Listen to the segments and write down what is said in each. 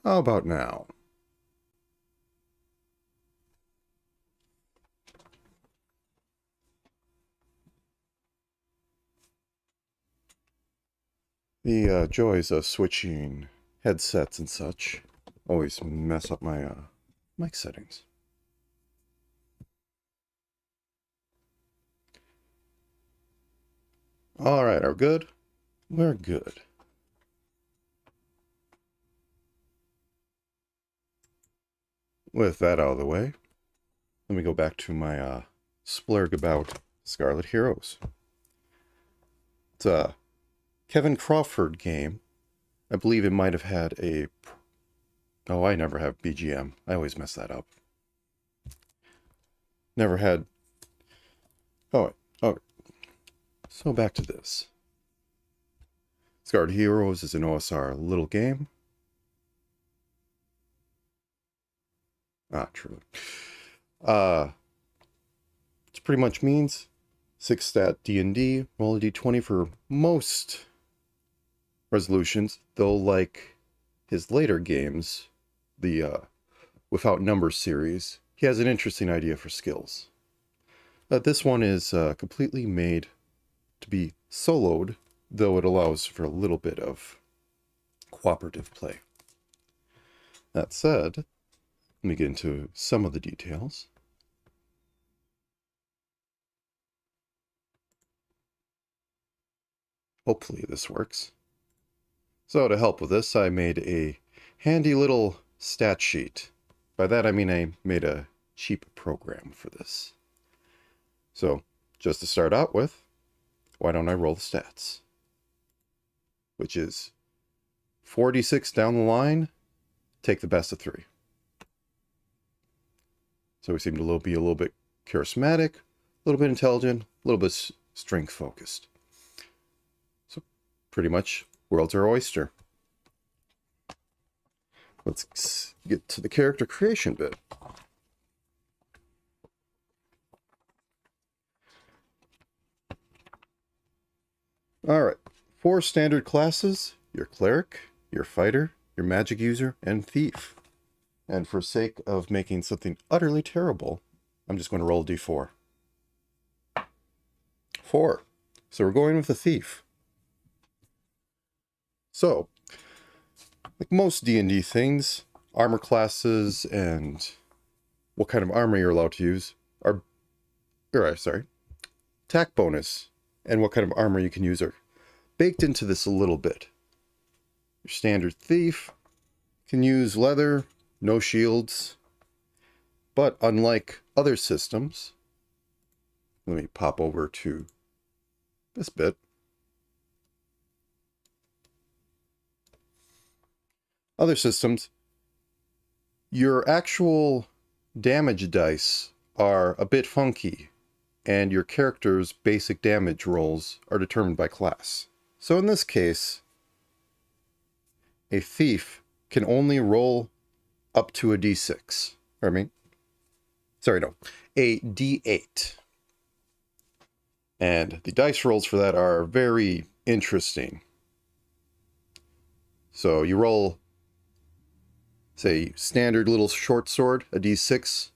How about now? The joys of switching headsets and such always mess up my mic settings. Alright, are we good? We're good. With that out of the way, let me go back to my splurg about Scarlet Heroes. It's a Kevin Crawford game. I believe it might have had a... Oh, I never have BGM. I always mess that up. Never had... Oh, so back to this. Scarlet Heroes is an OSR little game. True. It pretty much means 6-stat D&D, roll a d20 for most resolutions, though like his later games, the Without Numbers series, he has an interesting idea for skills. This one is completely made to be soloed, though it allows for a little bit of cooperative play. That said, let me get into some of the details. Hopefully this works. So to help with this, I made a handy little stat sheet. By that I mean I made a cheap program for this. So just to start out with, why don't I roll the stats? Which is 4d6 down the line, take the best of 3. So we seem to be a little bit charismatic, a little bit intelligent, a little bit strength focused. So pretty much world's our oyster. Let's get to the character creation bit. Alright, 4 standard classes: your cleric, your fighter, your magic user, and thief. And for sake of making something utterly terrible, I'm just going to roll a d4. 4. So we're going with the thief. So, like most D&D things, armor classes and what kind of armor you're allowed to use are... attack bonus and what kind of armor you can use are baked into this a little bit. Your standard thief can use leather, no shields, but unlike other systems, let me pop over to this bit. Other systems, your actual damage dice are a bit funky, and your character's basic damage rolls are determined by class. So in this case, a thief can only roll up to a d6. A d8. And the dice rolls for that are very interesting. So you roll, say, standard little short sword, a d6.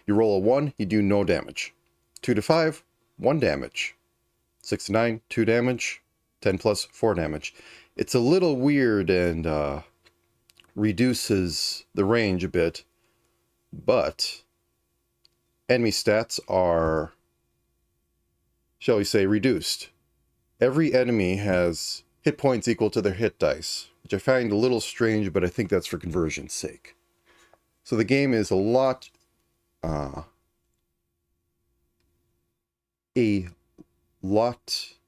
You roll a 1, you do no damage. 2 to 5, 1 damage. 6 to 9, 2 damage. 10 plus, 4 damage. It's a little weird and reduces the range a bit, but enemy stats are, shall we say, reduced. Every enemy has hit points equal to their hit dice, which I find a little strange, but I think that's for conversion's sake. So the game is a lot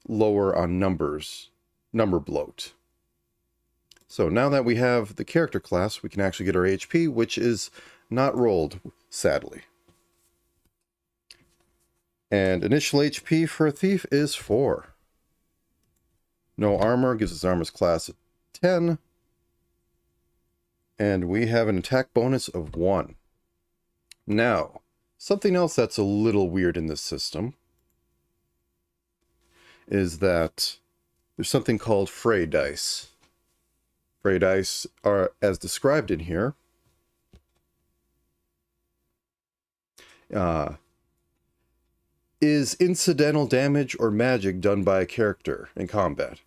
lower on number bloat. So now that we have the character class, we can actually get our HP, which is not rolled, sadly. And initial HP for a thief is 4. No armor gives us armor's class at 10. And we have an attack bonus of 1. Now, something else that's a little weird in this system is that there's something called fray dice. Fray dice are as described in here. Is incidental damage or magic done by a character in combat.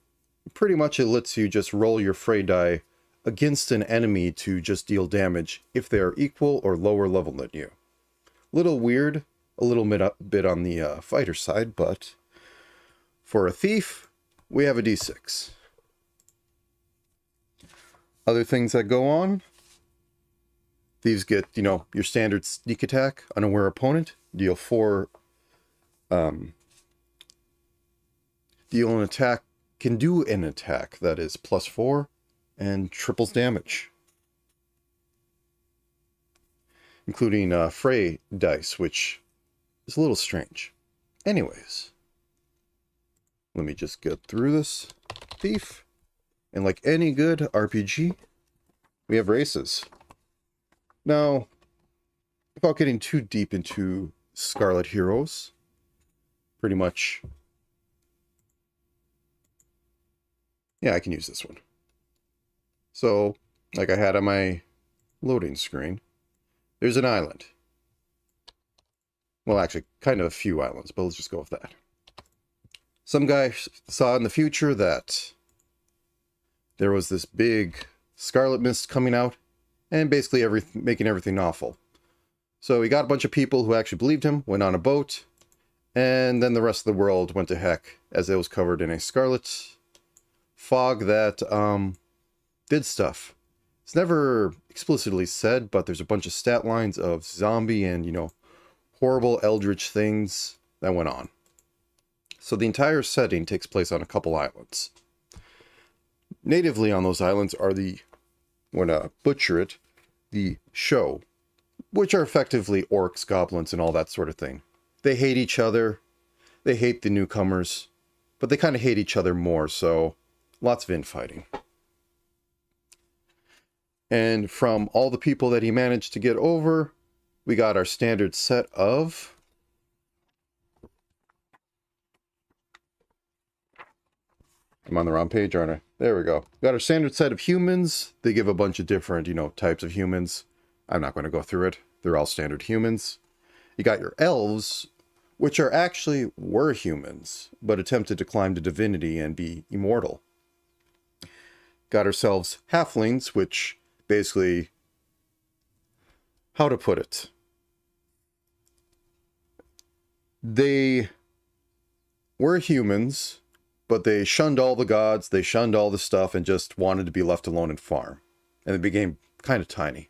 Pretty much it lets you just roll your Fray die against an enemy to just deal damage if they are equal or lower level than you. Little weird, a little bit on the fighter side, but for a thief, we have a d6. Other things that go on, thieves get, your standard sneak attack, unaware opponent, deal 4, deal an attack, can do an attack that is +4 and triples damage. Including Fray dice, which is a little strange. Anyways, let me just get through this. Thief. And like any good RPG, we have races. Now, without getting too deep into Scarlet heroes, pretty much... Yeah, I can use this one. So, like I had on my loading screen, there's an island. Well, actually, kind of a few islands, but let's just go with that. Some guy saw in the future that there was this big scarlet mist coming out, and basically making everything awful. So he got a bunch of people who actually believed him, went on a boat, and then the rest of the world went to heck, as it was covered in a scarlet fog that did stuff. It's never explicitly said, but there's a bunch of stat lines of zombie and, horrible eldritch things that went on. So the entire setting takes place on a couple islands. Natively on those islands are when I butcher it, the show, which are effectively orcs, goblins, and all that sort of thing. They hate each other, they hate the newcomers, but they kind of hate each other more, so lots of infighting. And from all the people that he managed to get over, we got our standard set of... I'm on the wrong page, aren't I? There we go. We got our standard set of humans. They give a bunch of different, types of humans. I'm not going to go through it. They're all standard humans. You got your elves, which were humans, but attempted to climb to divinity and be immortal. Got ourselves halflings, which basically, how to put it? They were humans, but they shunned all the gods, they shunned all the stuff, and just wanted to be left alone and farm. And they became kind of tiny.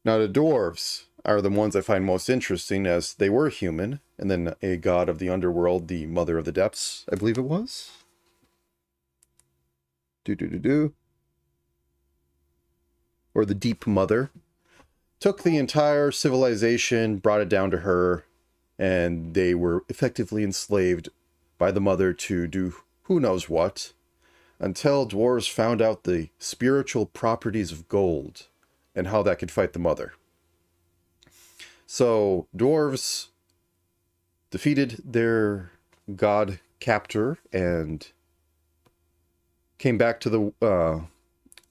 Now the dwarves are the ones I find most interesting, as they were human, and then a god of the underworld, the mother of the depths, I believe it was. Or the deep mother. Took the entire civilization, brought it down to her, and they were effectively enslaved by the mother to do who knows what, until dwarves found out the spiritual properties of gold and how that could fight the mother. So dwarves defeated their god captor and came back to the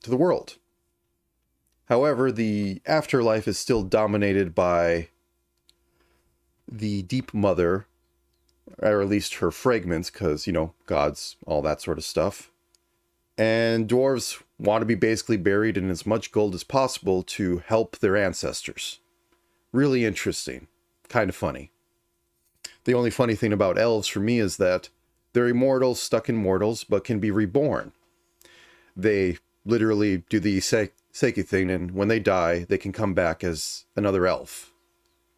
world. However, the afterlife is still dominated by the deep mother, or at least her fragments, because, gods, all that sort of stuff. And dwarves want to be basically buried in as much gold as possible to help their ancestors. Really interesting. Kind of funny. The only funny thing about elves for me is that they're immortals stuck in mortals, but can be reborn. They literally do the Seiki thing, and when they die, they can come back as another elf.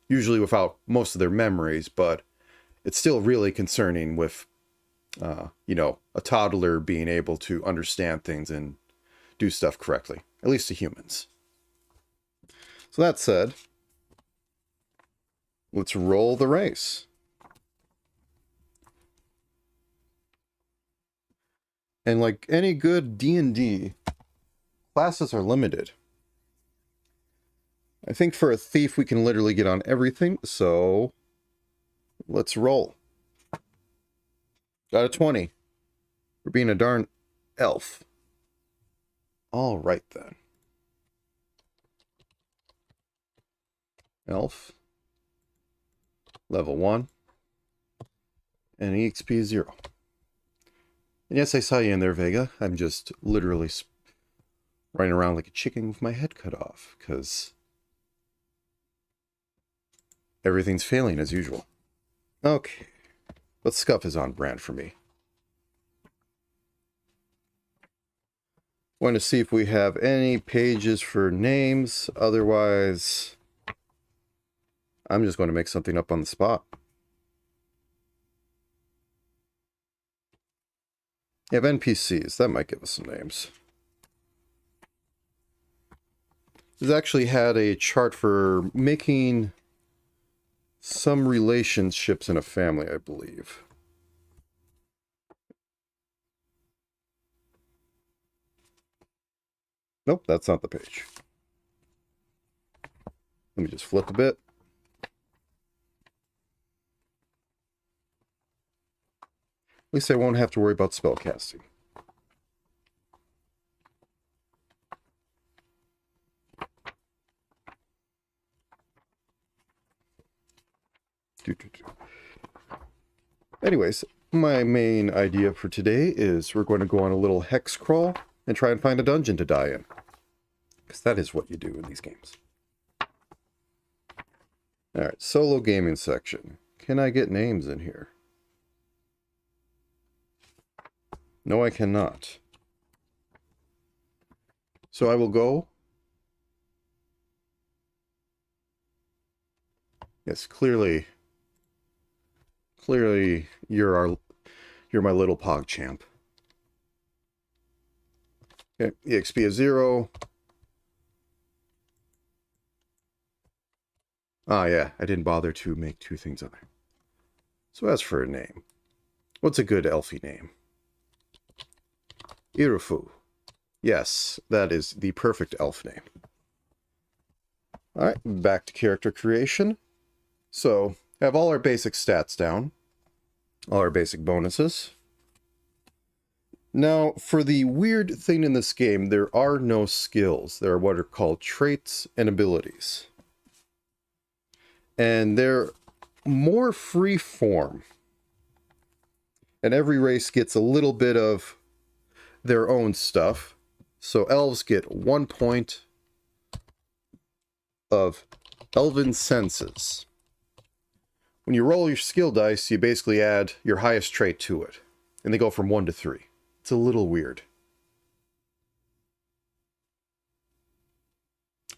Usually without most of their memories, but it's still really concerning with, a toddler being able to understand things and do stuff correctly, at least to humans. So that said, let's roll the race. And like any good D&D, classes are limited. I think for a thief we can literally get on everything, so let's roll. Got a 20 for being a darn elf. All right then. Elf. Level 1. And EXP 0. And yes, I saw you in there, Vega. I'm just literally running around like a chicken with my head cut off, because everything's failing as usual. Okay. But Scuff is on brand for me. Want to see if we have any pages for names. Otherwise, I'm just going to make something up on the spot. You have NPCs. That might give us some names. This actually had a chart for making some relationships in a family, I believe. Nope, that's not the page. Let me just flip a bit. At least I won't have to worry about spell casting. Anyways, my main idea for today is we're going to go on a little hex crawl and try and find a dungeon to die in. Because that is what you do in these games. Alright, solo gaming section. Can I get names in here? No, I cannot. So I will go. Yes, clearly you're my little pog champ. Okay, EXP is 0. Ah, yeah, I didn't bother to make 2 things on there. So as for a name, what's a good elfie name? Irufu. Yes, that is the perfect elf name. Alright, back to character creation. So, have all our basic stats down. All our basic bonuses. Now, for the weird thing in this game, there are no skills. There are what are called traits and abilities. And they're more free form. And every race gets a little bit of their own stuff. So elves get 1 point of elven senses. When you roll your skill dice, you basically add your highest trait to it. And they go from 1 to 3. It's a little weird.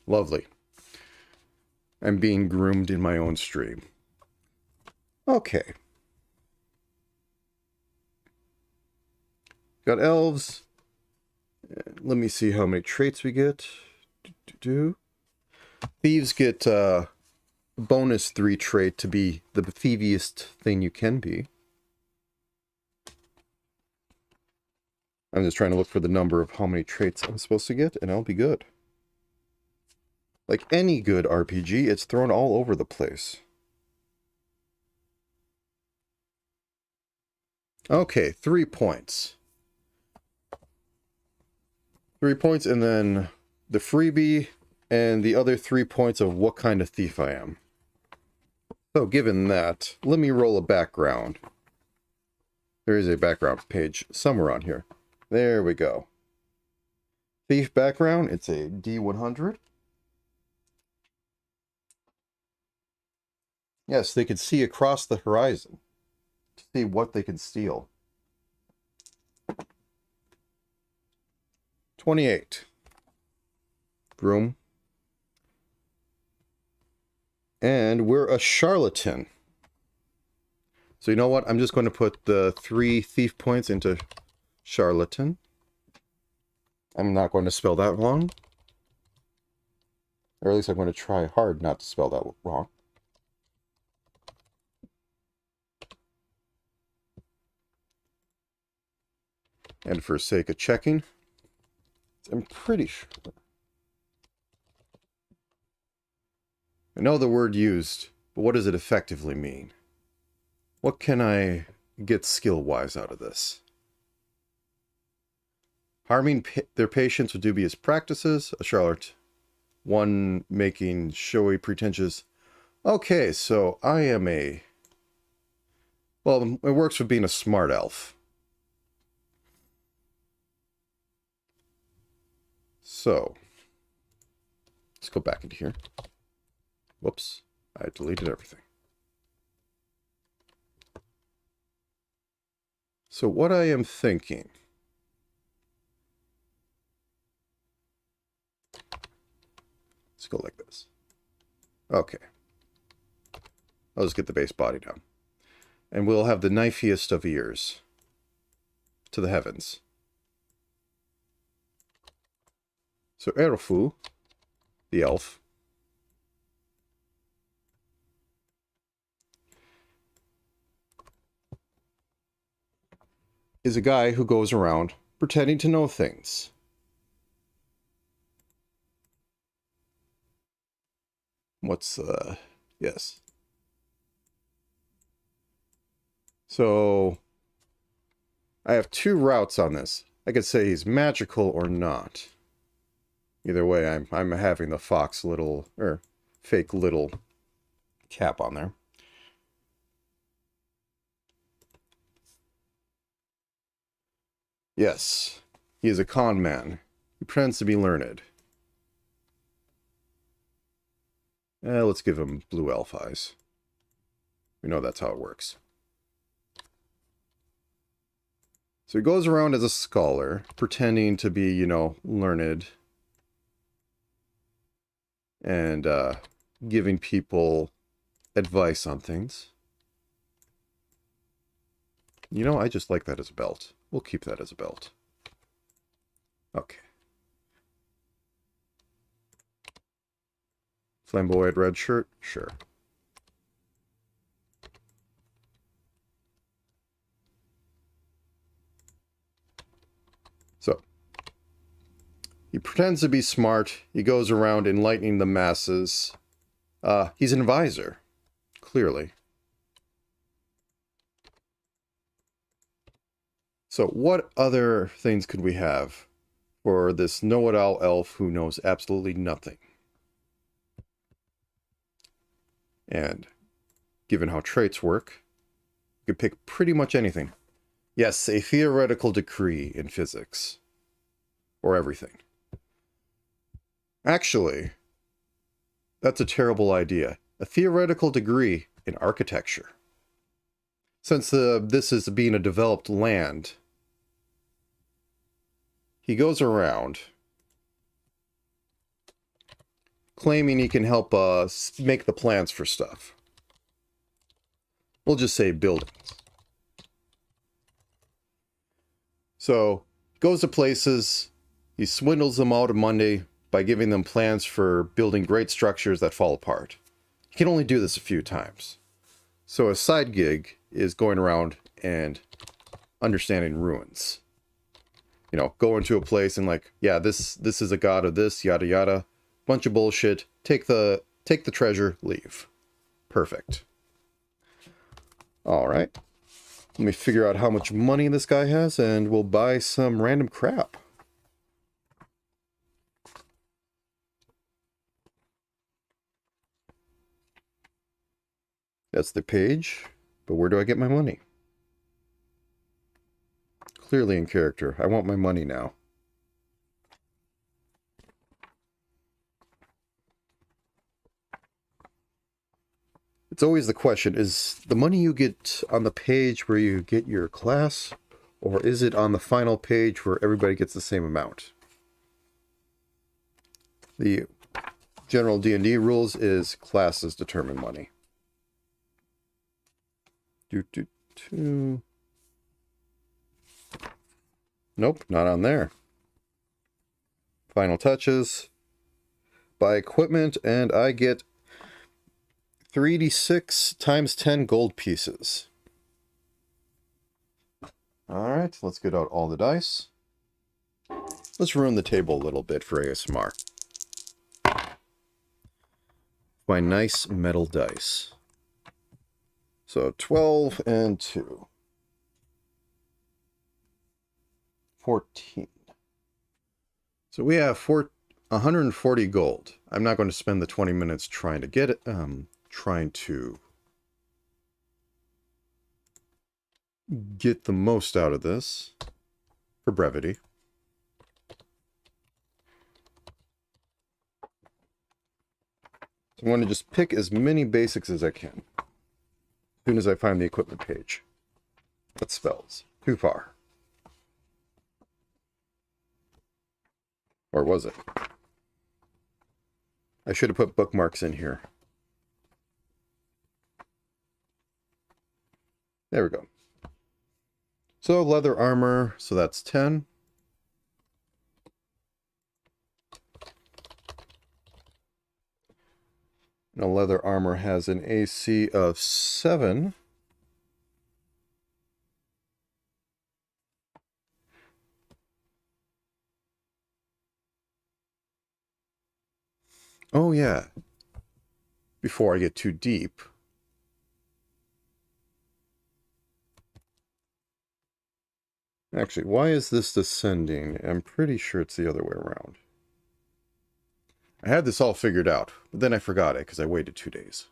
Lovely. I'm being groomed in my own stream. Okay. Got elves. Let me see how many traits we get. Thieves get bonus 3 trait to be the thieviest thing you can be. I'm just trying to look for the number of how many traits I'm supposed to get, and I'll be good. Like any good RPG, it's thrown all over the place. Okay, 3 points. 3 points, and then the freebie, and the other 3 points of what kind of thief I am. So, given that, let me roll a background. There is a background page somewhere on here. There we go. Thief background, it's a D100. Yes, they can see across the horizon to see what they can steal. 28. Groom. And we're a charlatan. So you know what? I'm just going to put the 3 thief points into charlatan. I'm not going to spell that wrong. Or at least I'm going to try hard not to spell that wrong. And for sake of checking, I'm pretty sure. I know the word used, but what does it effectively mean? What can I get skill-wise out of this? Harming their patients with dubious practices. A Charlotte. One making showy, pretentious. Okay, so I am a... Well, it works with being a smart elf. So, let's go back into here. Whoops, I deleted everything. So what I am thinking... Let's go like this. Okay. I'll just get the base body down. And we'll have the knifiest of ears. To the heavens. So Erofu, the elf, is a guy who goes around pretending to know things. Yes. So, I have two routes on this. I could say he's magical or not. Either way, I'm having the fox little, or fake little cap on there. Yes, he is a con man. He pretends to be learned. Let's give him blue elf eyes. We know that's how it works. So he goes around as a scholar, pretending to be, you know, learned. And giving people advice on things. You know, I just like that as a belt. We'll keep that as a belt. Okay. Flamboyant red shirt? Sure. So, he pretends to be smart. He goes around enlightening the masses. He's an advisor, clearly. So, what other things could we have for this know-it-all elf who knows absolutely nothing? And given how traits work, you could pick pretty much anything. Yes, a theoretical decree in physics. Or everything. Actually, that's a terrible idea. A theoretical degree in architecture. Since this is being a developed land, he goes around claiming he can help us make the plans for stuff. We'll just say buildings. So, goes to places, he swindles them out of money by giving them plans for building great structures that fall apart. He can only do this a few times. So a side gig is going around and understanding ruins. You know, go into a place and like, yeah, this is a god of this, yada yada. Bunch of bullshit. Take the treasure, leave. Perfect. Alright. Let me figure out how much money this guy has and we'll buy some random crap. That's the page, but where do I get my money? Clearly in character. I want my money now. It's always the question, is the money you get on the page where you get your class, or is it on the final page where everybody gets the same amount? The general D&D rules is classes determine money. Nope, not on there. Final touches. Buy equipment, and I get 3d6 times 10 gold pieces. Alright, let's get out all the dice. Let's ruin the table a little bit for ASMR. My nice metal dice. So 12 and 2. 14. So we have 140 gold. I'm not going to spend the 20 minutes trying to get it, trying to get the most out of this for brevity. So I'm going to just pick as many basics as I can as soon as I find the equipment page. That spells. Too far. Or was it? I should have put bookmarks in here. There we go. So leather armor, so that's 10. Now leather armor has an AC of 7. Oh yeah. Before I get too deep. Actually, why is this descending? I'm pretty sure it's the other way around. I had this all figured out, but then I forgot it because I waited 2 days.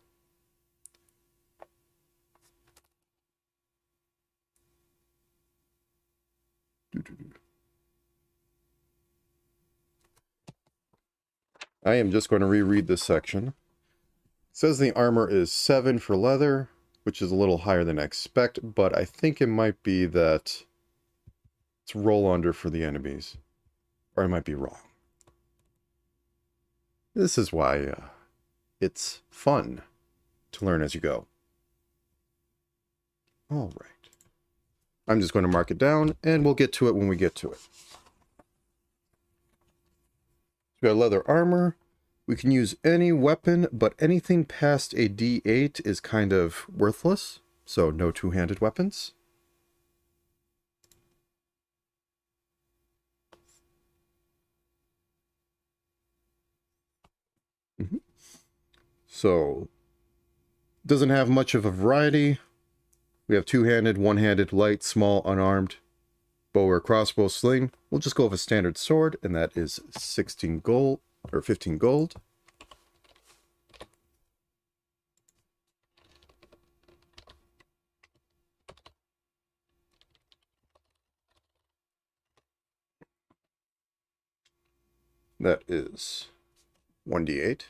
I am just going to reread this section. It says the armor is 7 for leather, which is a little higher than I expect, but I think it might be that it's roll under for the enemies. Or I might be wrong. This is why it's fun to learn as you go. All right. I'm just going to mark it down, and we'll get to it when we get to it. We got leather armor. We can use any weapon, but anything past a D8 is kind of worthless. So no two-handed weapons. So doesn't have much of a variety. We have two-handed, one-handed, light, small, unarmed, bow or crossbow, sling. We'll just go with a standard sword, and that is 16 gold, or 15 gold. That is 1d8.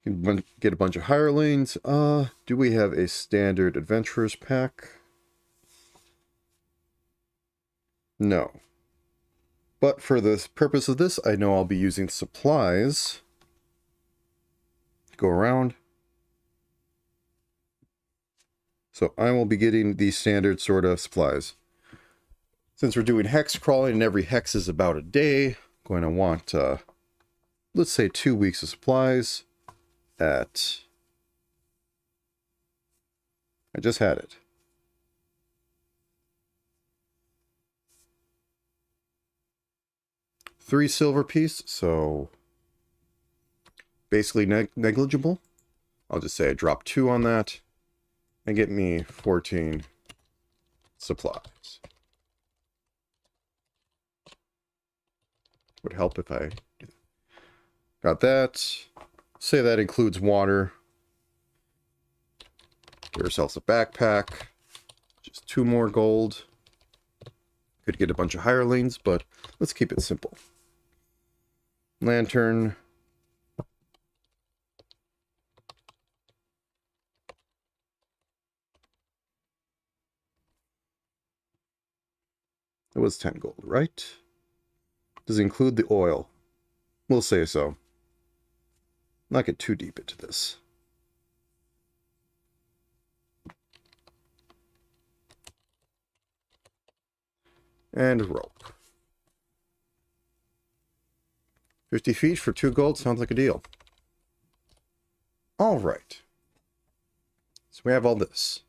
You can get a bunch of hirelings. Do we have a standard adventurers pack? No. But for the purpose of this, I know I'll be using supplies to go around. So I will be getting the standard sort of supplies. Since we're doing hex crawling and every hex is about a day, I'm going to want, let's say 2 weeks of supplies at... I just had it. $3 silver piece, so basically negligible. I'll just say I drop 2 on that and get me 14 supplies. Would help if I got that. Say that includes water. Get ourselves a backpack. Just 2 more gold. Could get a bunch of hirelings, but let's keep it simple. Lantern. It was 10 gold, right? Does it include the oil? We'll say so. Not get too deep into this. And rope. 50 feet for 2 gold sounds like a deal. All right. So we have all this.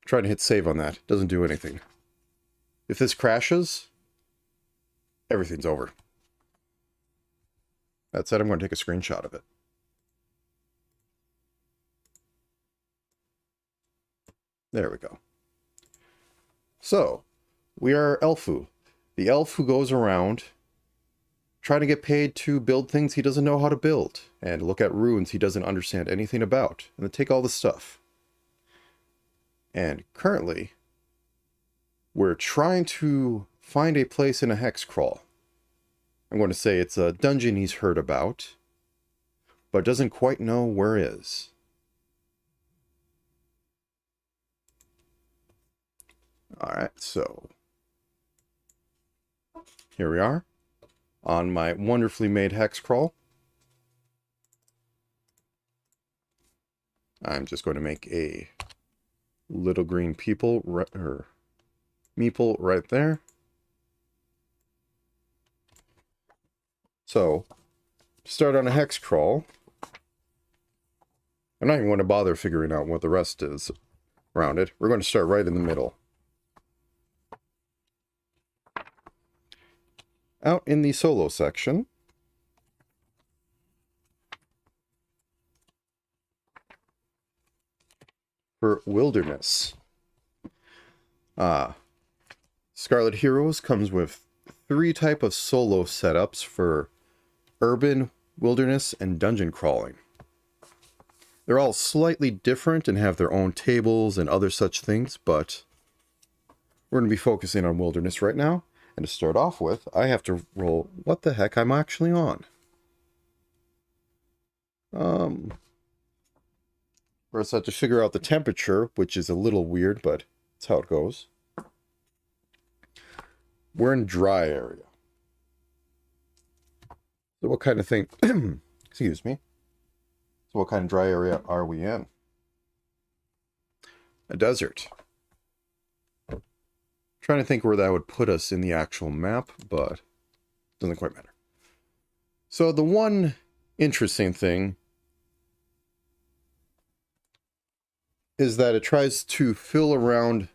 Trying to hit save on that. Doesn't do anything. If this crashes, everything's over. That said, I'm going to take a screenshot of it. There we go. So, we are Elfu, the elf who goes around trying to get paid to build things he doesn't know how to build, and look at ruins he doesn't understand anything about, and then take all the stuff. And currently, we're trying to find a place in a hex crawl. I'm going to say it's a dungeon he's heard about, but doesn't quite know where is. Alright, so here we are on my wonderfully made hex crawl. I'm just going to make a little green meeple right there. So, to start on a hex crawl, I'm not even going to bother figuring out what the rest is around it. We're going to start right in the middle. Out in the solo section, for wilderness. Scarlet Heroes comes with 3 types of solo setups for urban, wilderness, and dungeon crawling. They're all slightly different and have their own tables and other such things, but we're going to be focusing on wilderness right now. And to start off with, I have to roll what the heck I'm actually on. First I have to figure out the temperature, which is a little weird, but that's how it goes. We're in dry area. So what kind of thing, excuse me. So what kind of dry area are we in? A desert. Trying to think where that would put us in the actual map, but doesn't quite matter. So the one interesting thing is that it tries to fill around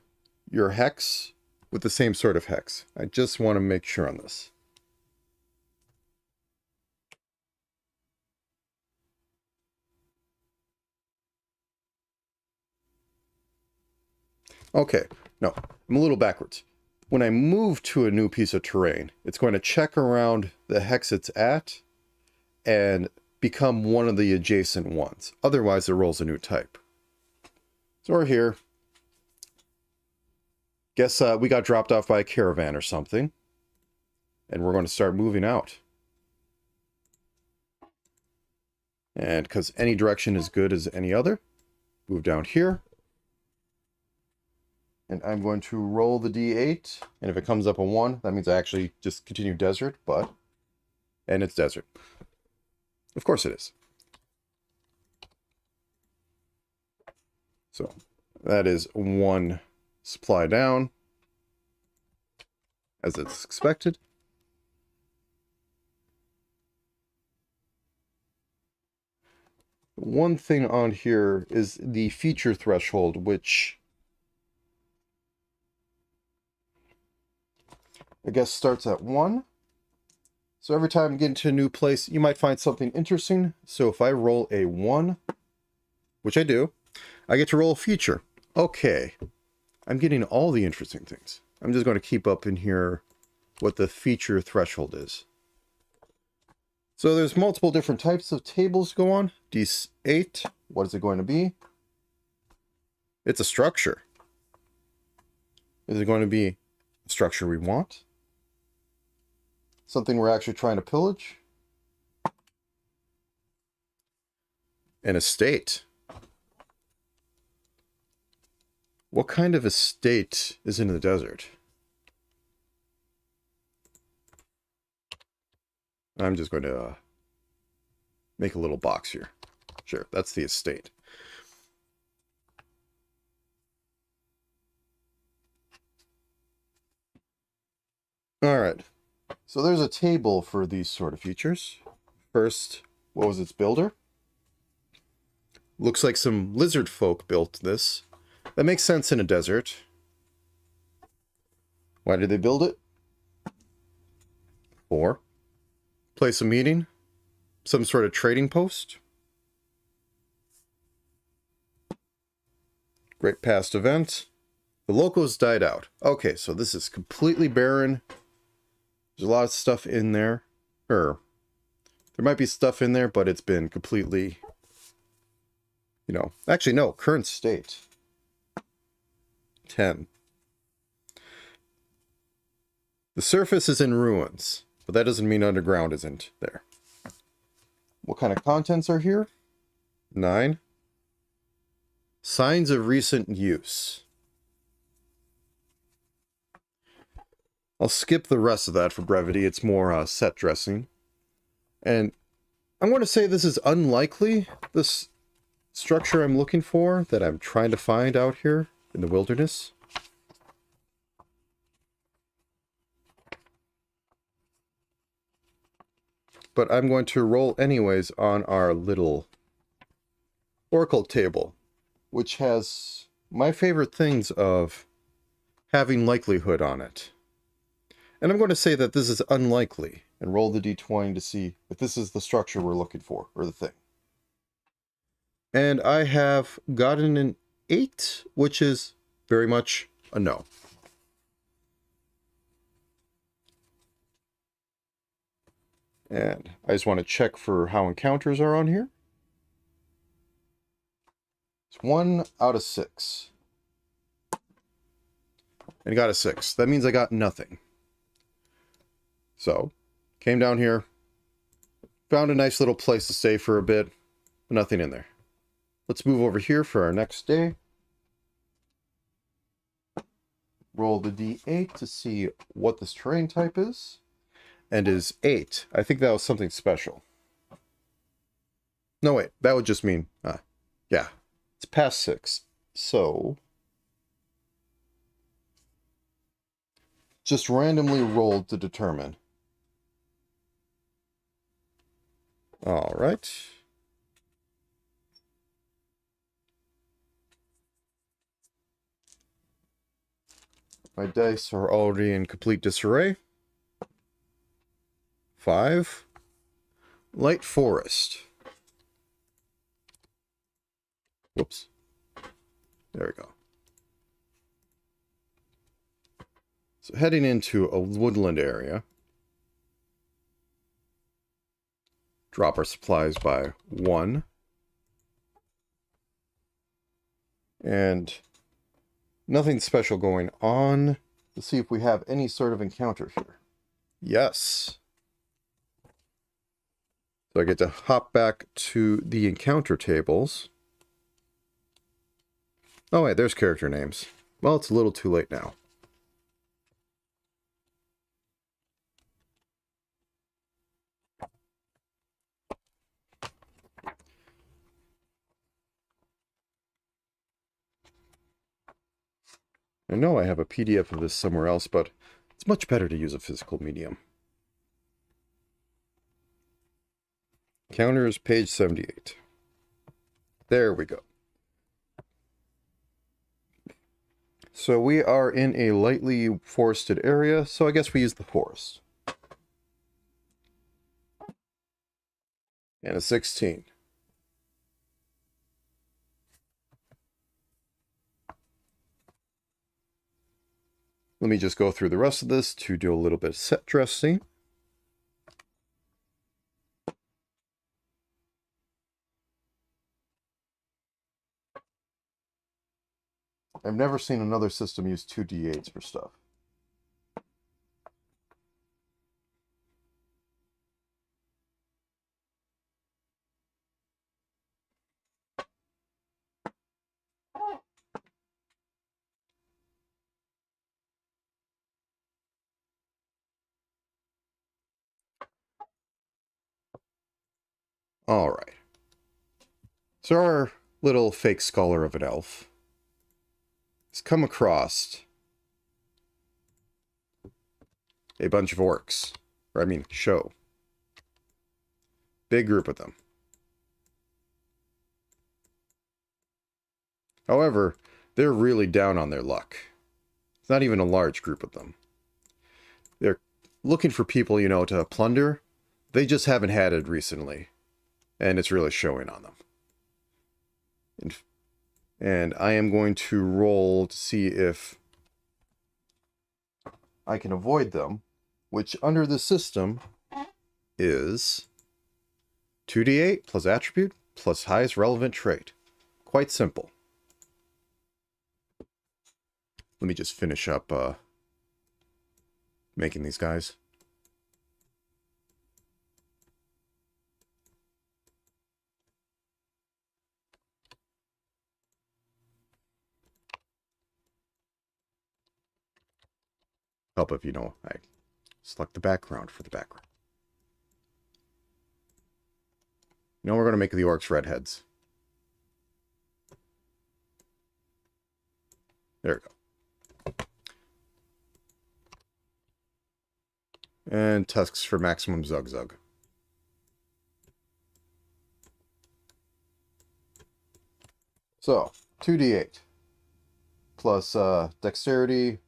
your hex with the same sort of hex. I just want to make sure on this. Okay, no, I'm a little backwards. When I move to a new piece of terrain, it's going to check around the hex it's at and become one of the adjacent ones. Otherwise, it rolls a new type. So we're here. Guess we got dropped off by a caravan or something. And we're going to start moving out. And because any direction is good as any other, move down here. And I'm going to roll the D8. And if it comes up a 1, that means I actually just continue desert, but... And it's desert. Of course it is. So, that is 1 supply down, as it's expected. One thing on here is the feature threshold, which I guess starts at 1. So every time you get into a new place, you might find something interesting. So if I roll a 1, which I do, I get to roll a feature. Okay, I'm getting all the interesting things. I'm just going to keep up in here what the feature threshold is. So there's multiple different types of tables go on. D8, what is it going to be? It's a structure. Is it going to be a structure we want? Something we're actually trying to pillage? An estate. What kind of estate is in the desert? I'm just going to make a little box here. Sure, that's the estate. All right. So there's a table for these sort of features. First, what was its builder? Looks like some lizard folk built this. That makes sense in a desert. Why did they build it? 4. Place a meeting. Some sort of trading post. Great past event. The locals died out. Okay, so this is completely barren. There's a lot of stuff in there. There might be stuff in there, but it's been completely, actually no, current state. 10. The surface is in ruins, but that doesn't mean underground isn't there. What kind of contents are here? 9. Signs of recent use. I'll skip the rest of that for brevity. It's more set dressing. And I'm going to say this is unlikely, this structure I'm looking for, that I'm trying to find out here in the wilderness. But I'm going to roll anyways on our little oracle table, which has my favorite things of having likelihood on it. And I'm going to say that this is unlikely, and roll the d20 to see if this is the structure we're looking for, or the thing. And I have gotten an 8, which is very much a no. And I just want to check for how encounters are on here. It's 1 out of 6. And I got a 6. That means I got nothing. So, came down here, found a nice little place to stay for a bit, but nothing in there. Let's move over here for our next day. Roll the d8 to see what this terrain type is. And is 8. I think that was something special. No, wait, that would just mean, yeah, it's past 6. So, just randomly rolled to determine. All right. My dice are already in complete disarray. 5. Light forest. Whoops. There we go. So heading into a woodland area. Drop our supplies by 1. And nothing special going on. Let's see if we have any sort of encounter here. Yes. So I get to hop back to the encounter tables. Oh wait, there's character names. Well, it's a little too late now. I know I have a PDF of this somewhere else, but it's much better to use a physical medium. Counters, page 78. There we go. So we are in a lightly forested area, so I guess we use the forest. And a 16. Let me just go through the rest of this to do a little bit of set dressing. I've never seen another system use 2 d8s for stuff. All right. So our little fake scholar of an elf has come across a bunch of orcs. Or I mean, show. Big group of them. However, they're really down on their luck. It's not even a large group of them. They're looking for people, to plunder. They just haven't had it recently. And it's really showing on them. And I am going to roll to see if I can avoid them, which under the system is 2d8 plus attribute plus highest relevant trait. Quite simple. Let me just finish up making these guys. Help if you know I select the background for the background. Now we're going to make the orcs redheads. There we go. And tusks for maximum zug-zug. So, 2d8 plus dexterity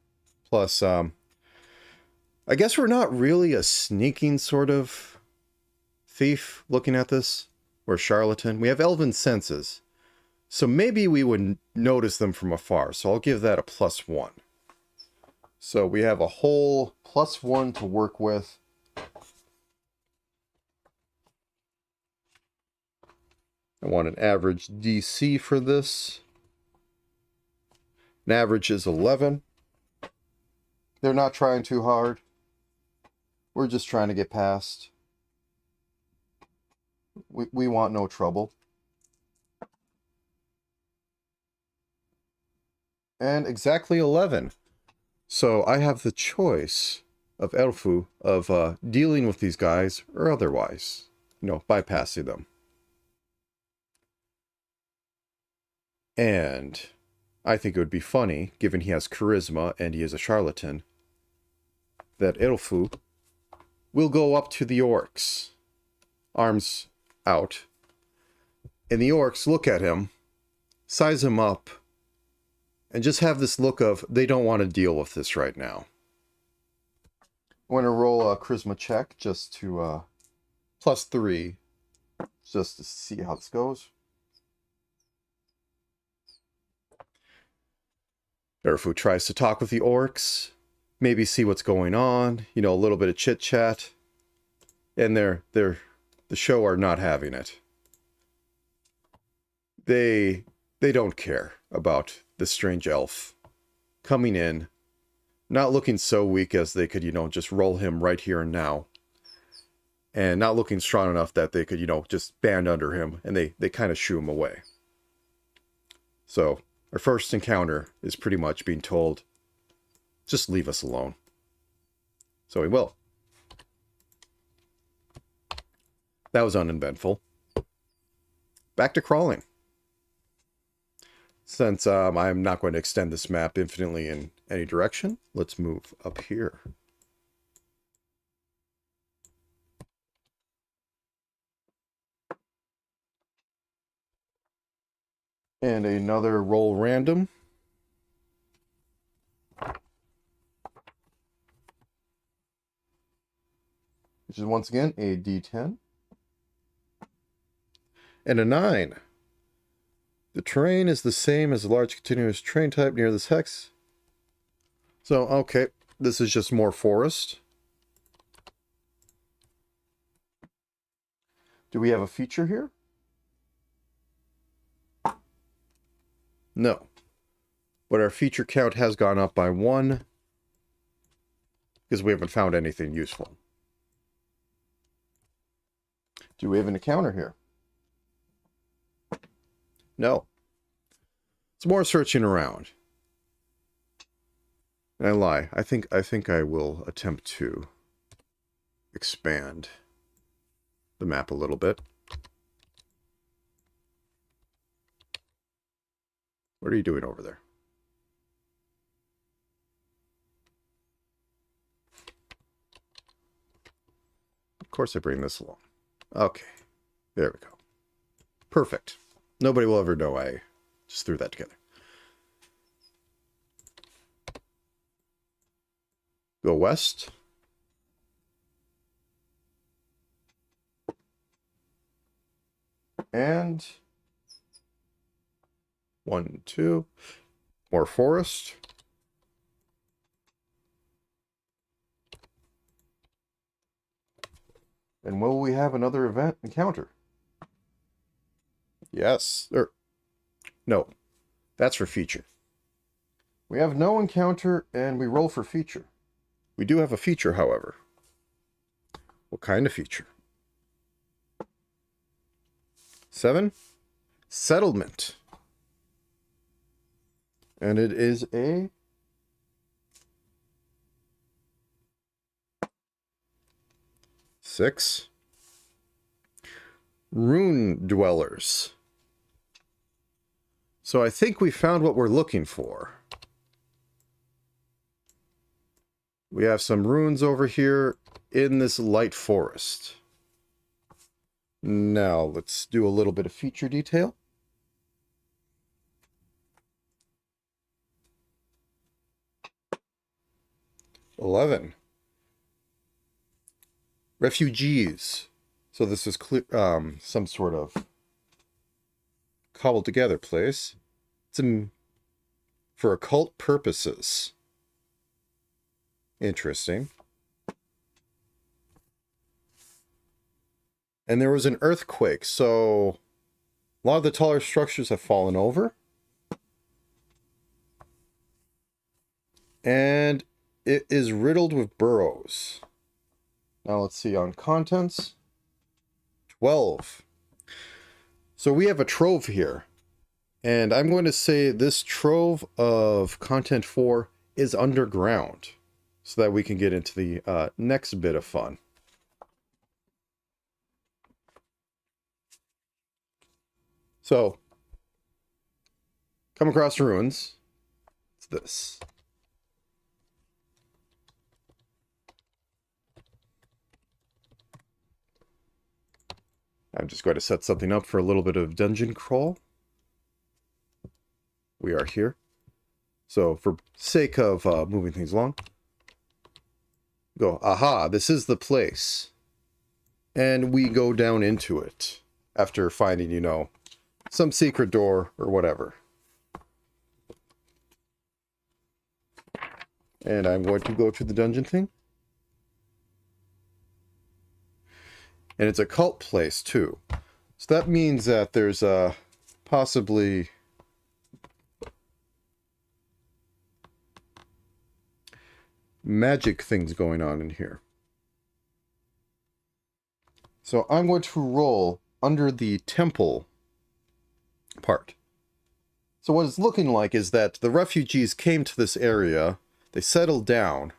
plus I guess we're not really a sneaking sort of thief looking at this. We're charlatan. We have elven senses. So maybe we would notice them from afar. So I'll give that a +1. So we have a whole +1 to work with. I want an average DC for this. An average is 11. They're not trying too hard. We're just trying to get past. We want no trouble. And exactly 11. So I have the choice of Elfu of dealing with these guys or otherwise. Bypassing them. And I think it would be funny, given he has charisma and he is a charlatan, that Elfu will go up to the orcs, arms out, and the orcs look at him, size him up, and just have this look of they don't want to deal with this right now. I'm going to roll a charisma check just to +3, just to see how this goes. Elfu tries to talk with the orcs, maybe see what's going on, a little bit of chit chat, and the show are not having it. They don't care about the strange elf coming in, not looking so weak as they could, just roll him right here and now, and not looking strong enough that they could, just band under him, and they kind of shoo him away. So our first encounter is pretty much being told, just leave us alone. So he will. That was uneventful. Back to crawling. Since I'm not going to extend this map infinitely in any direction, let's move up here. And another roll random. Which is once again a D10. And a 9. The terrain is the same as a large continuous terrain type near this hex. So, okay, this is just more forest. Do we have a feature here? No. But our feature count has gone up by 1 because we haven't found anything useful. Do we have an encounter here? No. It's more searching around. And I lie. I think I will attempt to expand the map a little bit. What are you doing over there? Of course I bring this along. Okay. There we go. Perfect. Nobody will ever know I just threw that together. Go west. And 1, 2. More forest. And will we have another event encounter? Yes. No. That's for feature. We have no encounter, and we roll for feature. We do have a feature, however. What kind of feature? 7. Settlement. And it is a... Six. Rune dwellers. So I think we found what we're looking for. We have some runes over here in this light forest. Now let's do a little bit of feature detail. $11. Refugees. So this is some sort of cobbled together place. It's for occult purposes. Interesting. And there was an earthquake, so a lot of the taller structures have fallen over. And it is riddled with burrows. Now let's see on contents. 12. So we have a trove here. And I'm going to say this trove of content 4 is underground. So that we can get into the next bit of fun. So, come across ruins. It's this. I'm just going to set something up for a little bit of dungeon crawl. We are here. So, for sake of moving things along, go, aha, this is the place. And we go down into it after finding, you know, some secret door or whatever. And I'm going to go to the dungeon thing. And it's a cult place, too. So that means that there's possibly magic things going on in here. So I'm going to roll under the temple part. So what it's looking like is that the refugees came to this area, they settled down,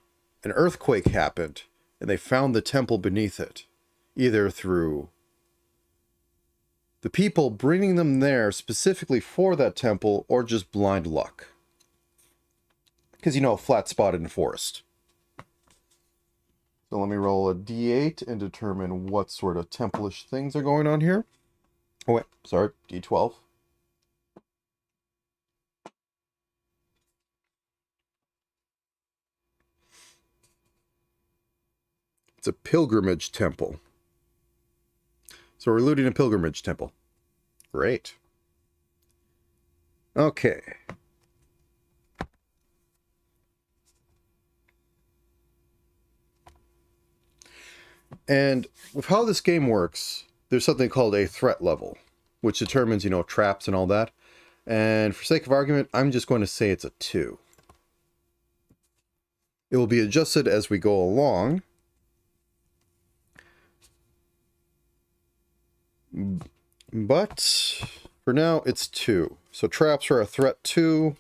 an earthquake happened, and they found the temple beneath it. Either through the people bringing them there specifically for that temple, or just blind luck. Because, you know, flat spot in the forest. So let me roll a d8 and determine what sort of temple-ish things are going on here. Oh wait, sorry, d12. It's a pilgrimage temple. So we're looting a pilgrimage temple. Great. Okay. And with how this game works, there's something called a threat level, which determines, you know, traps and all that. And for sake of argument, I'm just going to say it's a 2. It will be adjusted as we go along. But for now, it's 2. So traps are a threat 2,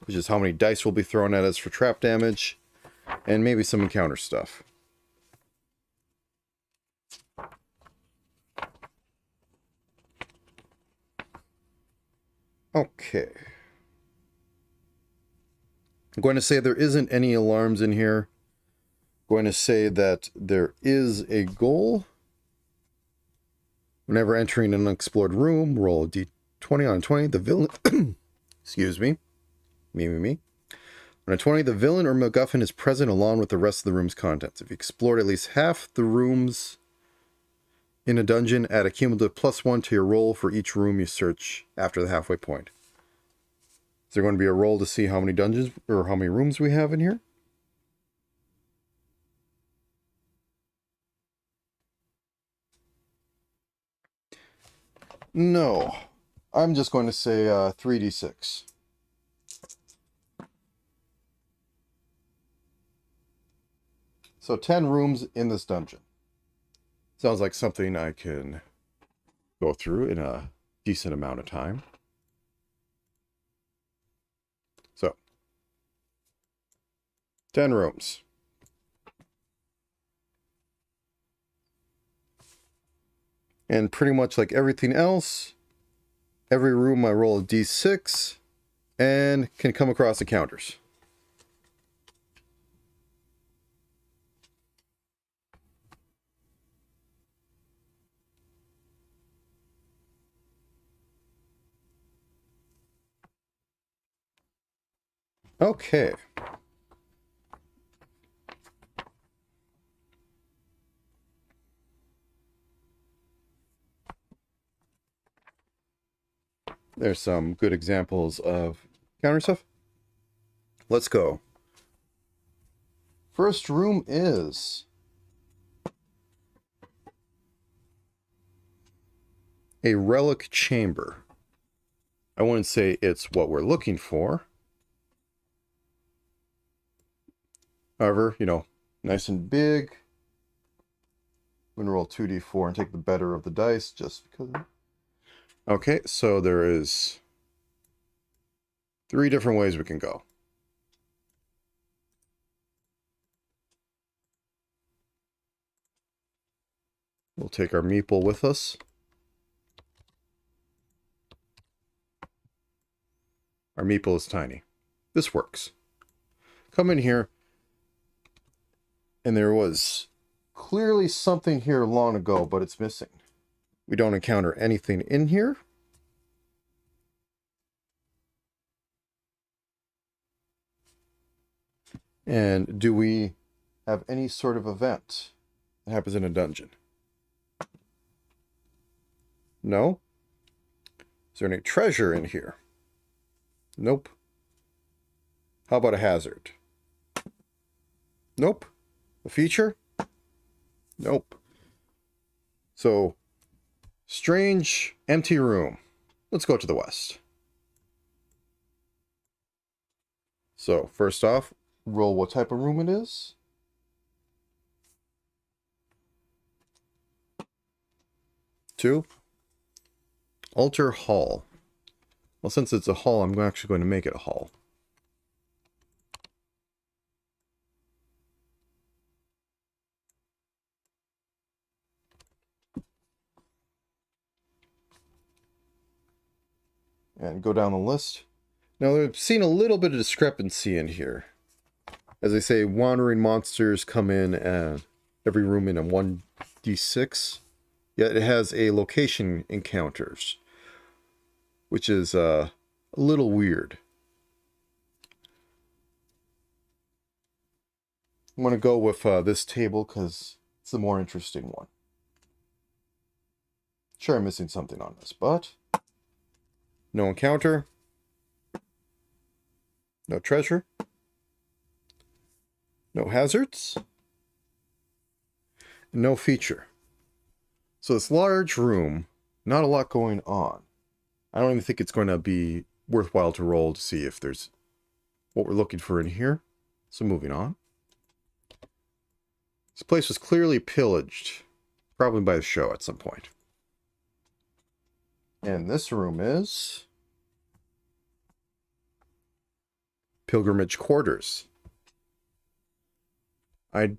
which is how many dice will be thrown at us for trap damage, and maybe some encounter stuff. Okay. I'm going to say there isn't any alarms in here. I'm going to say that there is a goal. Whenever entering an unexplored room, roll a d20 on a 20. The villain... excuse me. Me. On a 20, the villain or MacGuffin is present along with the rest of the room's contents. If you explored at least half the rooms in a dungeon, add a cumulative +1 to your roll for each room you search after the halfway point. Is there going to be a roll to see how many dungeons or how many rooms we have in here? No. I'm just going to say 3d6. So 10 rooms in this dungeon. Sounds like something I can go through in a decent amount of time. So, 10 rooms. And pretty much like everything else, every room I roll a d6 and can come across the counters. Okay. There's some good examples of counter stuff. Let's go. First room is a relic chamber. I wouldn't say it's what we're looking for. However, you know, nice and big. I'm going to roll 2d4 and take the better of the dice just because. Okay, so there is 3 different ways we can go. We'll take our meeple with us. Our meeple is tiny. This works. Come in here, and there was clearly something here long ago, but it's missing. We don't encounter anything in here. And do we have any sort of event that happens in a dungeon? No? Is there any treasure in here? Nope. How about a hazard? Nope. A feature? Nope. So, strange, empty room. Let's go to the west. So, first off, roll what type of room it is. Two. Altar hall. Well, since it's a hall, I'm actually going to make it a hall. And go down the list. Now, I've seen a little bit of discrepancy in here. As I say, wandering monsters come in and every room in a 1d6. Yet it has a location encounters, which is a little weird. I'm going to go with this table because it's the more interesting one. Sure, I'm missing something on this, but no encounter, no treasure, no hazards, no feature. So this large room, not a lot going on. I don't even think it's going to be worthwhile to roll to see if there's what we're looking for in here. So moving on. This place was clearly pillaged, probably by the show at some point. And this room is pilgrimage quarters. I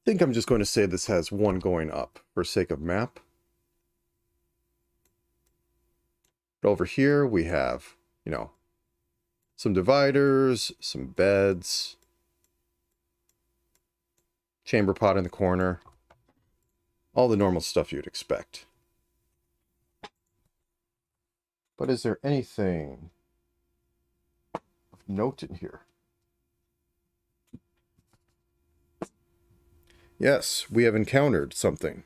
think I'm just going to say this has one going up for sake of map. But over here we have, you know, some dividers, some beds, chamber pot in the corner, all the normal stuff you'd expect. But is there anything of note in here? Yes, we have encountered something.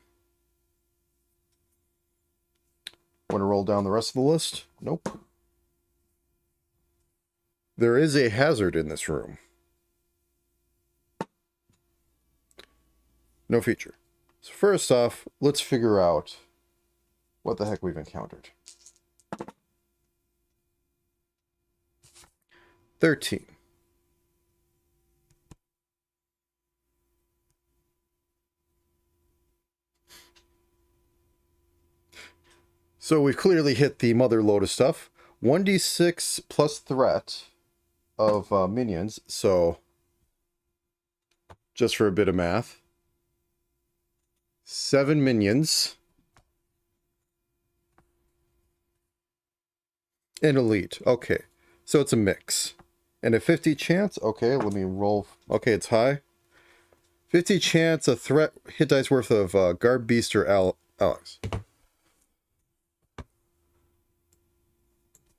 Want to roll down the rest of the list? Nope. There is a hazard in this room. No feature. So first off, let's figure out what the heck we've encountered. 13. So we've clearly hit the mother load of stuff. 1d6 plus threat of minions. So just for a bit of math. 7 minions. And elite. Okay. So it's a mix. And a 50 chance. Okay, let me roll. Okay, it's high. 50 chance, a threat hit dice worth of Guard Beast or Alex.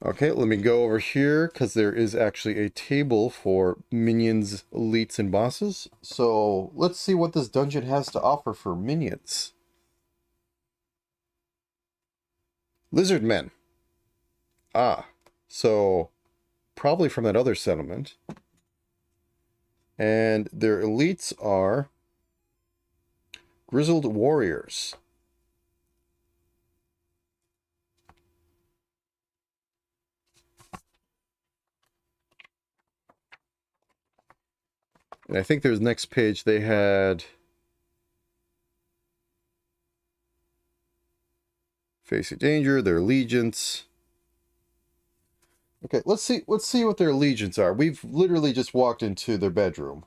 Okay, let me go over here because there is actually a table for minions, elites, and bosses. So let's see what this dungeon has to offer for minions. Lizard men. Ah, so probably from that other settlement. And their elites are grizzled warriors. And I think there's next page they had facing danger, their allegiance. Okay, let's see what their allegiance are. We've literally just walked into their bedroom.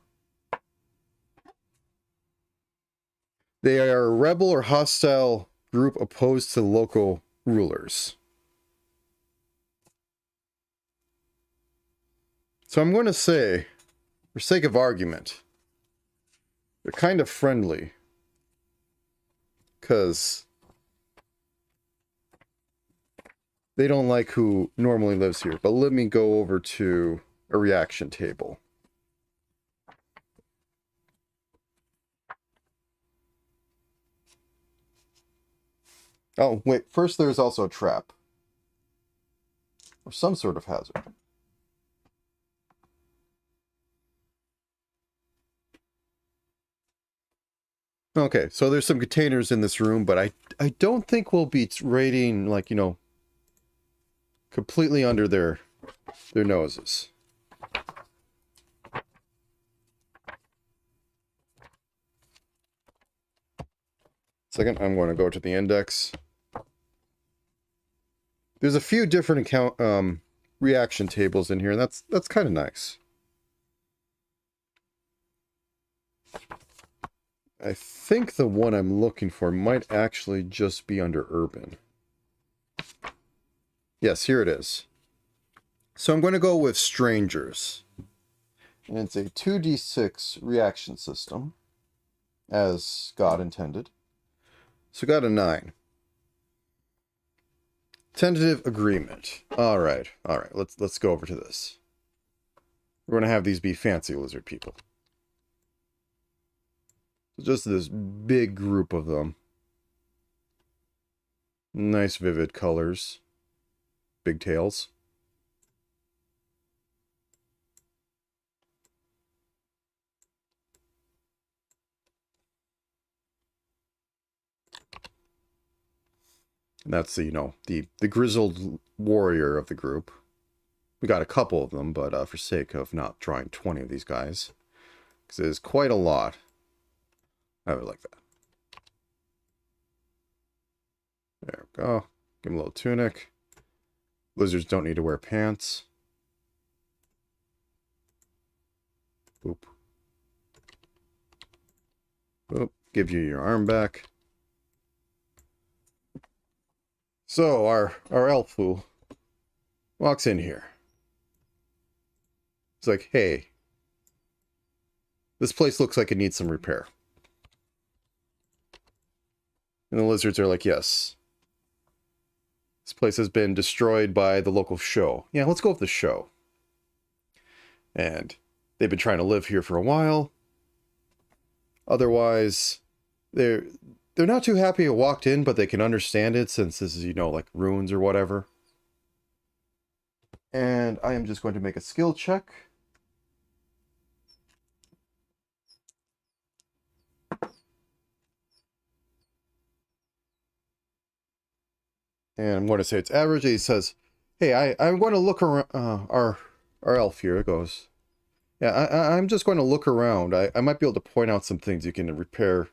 They are a rebel or hostile group opposed to local rulers. So I'm going to say, for sake of argument, they're kind of friendly. Because they don't like who normally lives here. But let me go over to a reaction table. Oh, wait. First, there's also a trap. Or some sort of hazard. Okay, so there's some containers in this room, but I don't think we'll be raiding, like, you know, completely under their noses. Second, I'm going to go to the index. There's a few different reaction tables in here, and that's kind of nice. I think the one I'm looking for might actually just be under urban. Yes, here it is. So I'm going to go with strangers. And it's a 2d6 reaction system, as God intended. So got a 9. Tentative agreement. All right. Let's go over to this. We're going to have these be fancy lizard people. Just this big group of them. Nice vivid colors. Big tails. And that's the, you know, the grizzled warrior of the group. We got a couple of them, but for sake of not drawing 20 of these guys, because it is quite a lot, I would like that. There we go. Give him a little tunic. Lizards don't need to wear pants. Boop. Boop. Give you your arm back. So our elf fool walks in here. It's like, hey, this place looks like it needs some repair. And the lizards are like, yes. This place has been destroyed by the local show. Yeah, let's go with the show. And they've been trying to live here for a while. Otherwise, they're not too happy it walked in, but they can understand it since this is, you know, like ruins or whatever. And I am just going to make a skill check. And I'm going to say it's average. He says, hey, I'm going to look around. Our elf here goes, yeah, I'm just going to look around. I might be able to point out some things you can repair.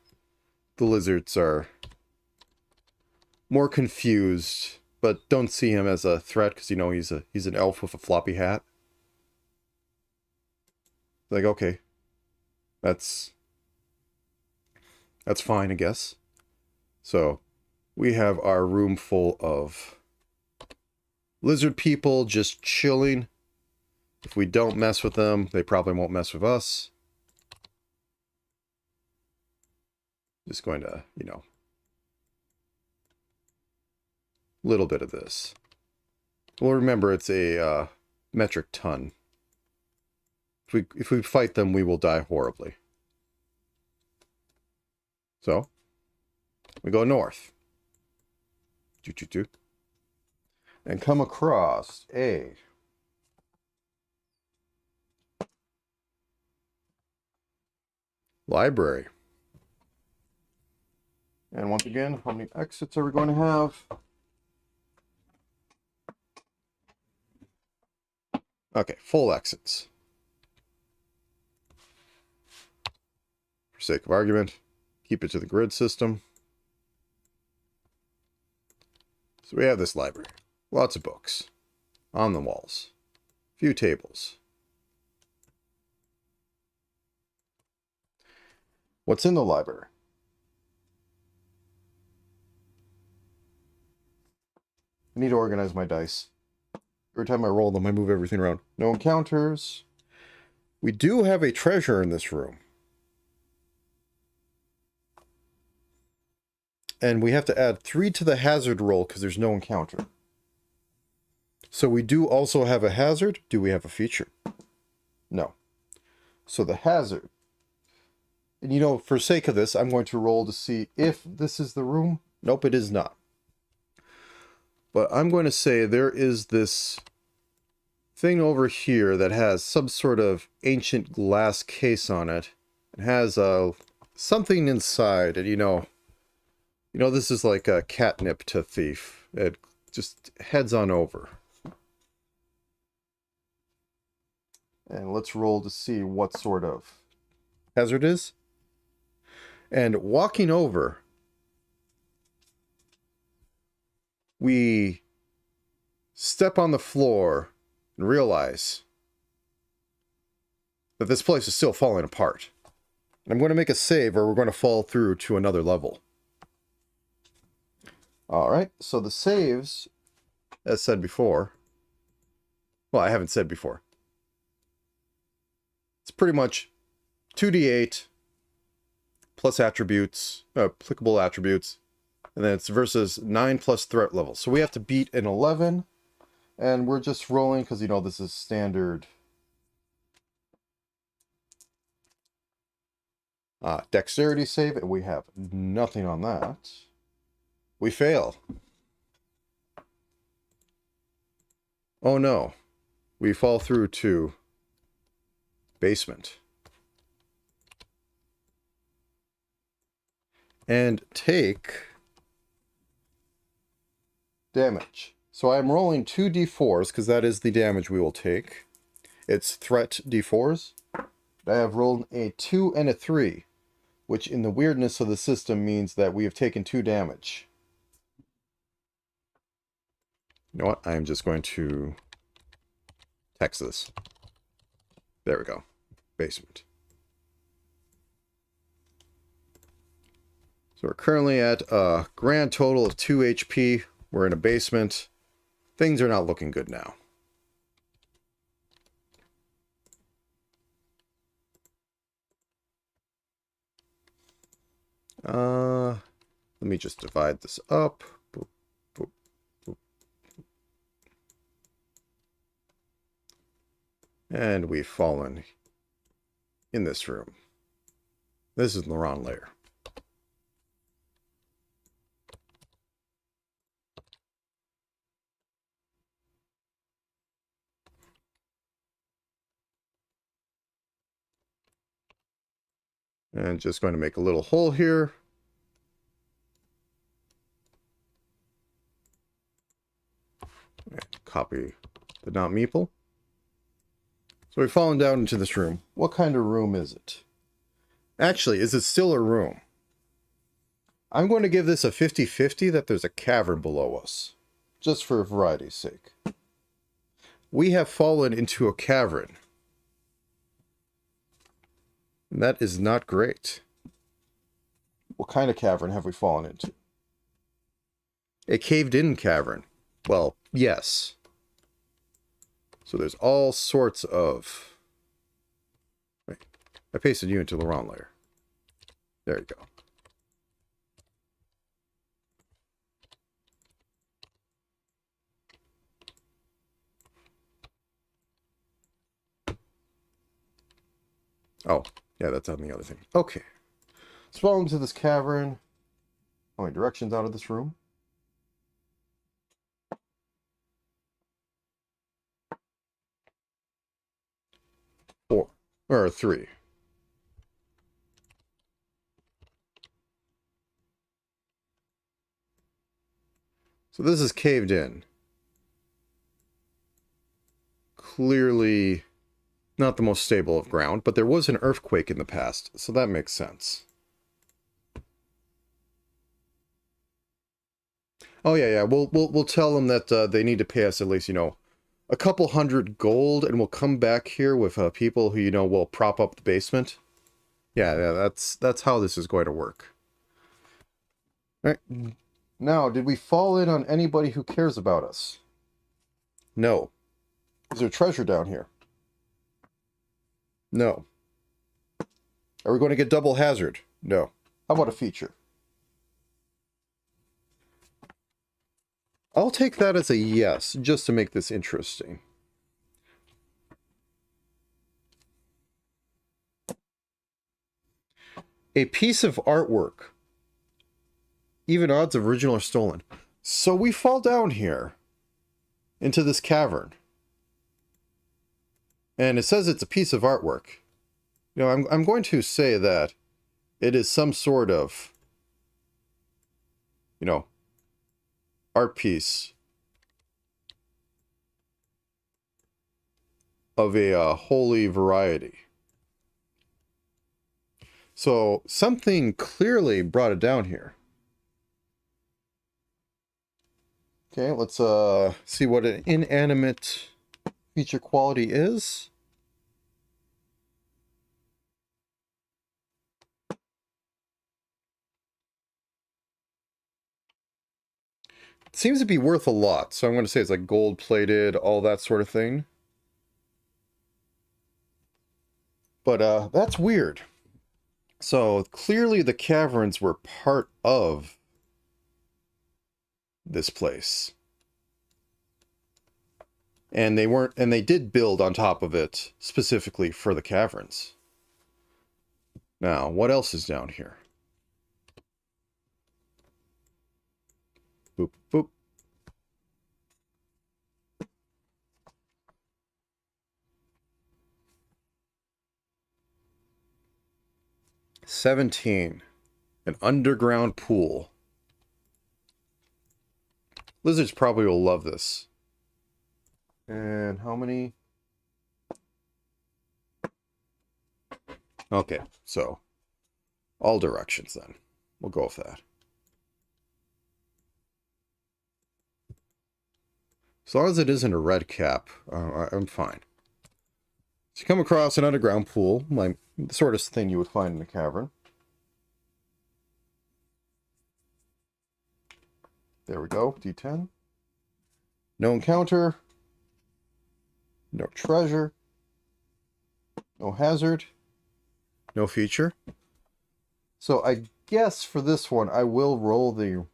The lizards are more confused, but don't see him as a threat because, you know, he's an elf with a floppy hat. Like, okay, that's fine, I guess. So we have our room full of lizard people just chilling. If we don't mess with them, they probably won't mess with us. Just going to, you know, little bit of this. Well, remember, it's a metric ton. If we fight them, we will die horribly. So, we go north. And come across a library. And once again, how many exits are we going to have? Okay, full exits. For sake of argument, keep it to the grid system. So we have this library. Lots of books. On the walls. Few tables. What's in the library? I need to organize my dice. Every time I roll them, I move everything around. No encounters. We do have a treasure in this room. And we have to add 3 to the hazard roll because there's no encounter. So we do also have a hazard. Do we have a feature? No. So the hazard. And you know, for sake of this, I'm going to roll to see if this is the room. Nope, it is not. But I'm going to say there is this thing over here that has some sort of ancient glass case on it. It has something inside, and you know, this is like a catnip to thief. It just heads on over. And let's roll to see what sort of hazard is. And walking over, we step on the floor and realize that this place is still falling apart. And I'm going to make a save or we're going to fall through to another level. Alright, so the saves, as said before, well, I haven't said before. It's pretty much 2d8 plus attributes, applicable attributes, and then it's versus 9 plus threat level. So we have to beat an 11, and we're just rolling because, you know, this is standard dexterity save, and we have nothing on that. We fail. Oh no. We fall through to basement. And take damage. So I'm rolling 2d4s because that is the damage we will take. It's threat d4s. I have rolled a 2 and a 3, which in the weirdness of the system means that we have taken 2 damage. You know what? I'm just going to text this. There we go. Basement. So we're currently at a grand total of 2 HP. We're in a basement. Things are not looking good now. Let me just divide this up. Boop, boop, boop. And we've fallen in this room. This is the wrong layer. And just going to make a little hole here. And copy the not meeple. So we've fallen down into this room. What kind of room is it? Actually, is it still a room? I'm going to give this a 50-50 that there's a cavern below us. Just for variety's sake. We have fallen into a cavern. And that is not great. What kind of cavern have we fallen into? A caved-in cavern. Well, yes. So there's all sorts of... Wait, I pasted you into the wrong layer. There you go. Oh, yeah, that's on the other thing. Okay. Let's fall into this cavern. How many directions out of this room? 4. Or 3. So this is caved in. Clearly not the most stable of ground, but there was an earthquake in the past, so that makes sense. Oh yeah, we'll tell them that they need to pay us at least, you know, a couple hundred gold, and we'll come back here with people who, you know, will prop up the basement. Yeah, that's how this is going to work. All right. Now, did we fall in on anybody who cares about us? No. Is there treasure down here? No. Are we going to get double hazard? No. How about a feature? I'll take that as a yes, just to make this interesting. A piece of artwork. Even odds of original or stolen. So we fall down here into this cavern. And it says it's a piece of artwork. You know, I'm going to say that it is some sort of, you know, art piece of a holy variety. So something clearly brought it down here. Okay, let's see what an inanimate feature quality is. It seems to be worth a lot, so I'm going to say it's like gold-plated, all that sort of thing. But that's weird. So clearly the caverns were part of this place. And they weren't, and they did build on top of it specifically for the caverns. Now, what else is down here? Boop, boop. $17. An underground pool. Lizards probably will love this. And how many? Okay, so all directions then. We'll go with that. As long as it isn't a red cap, I'm fine. So you come across an underground pool, like the sort of thing you would find in a cavern. There we go, D10. No encounter. No treasure. No hazard. No feature. So I guess for this one, I will roll the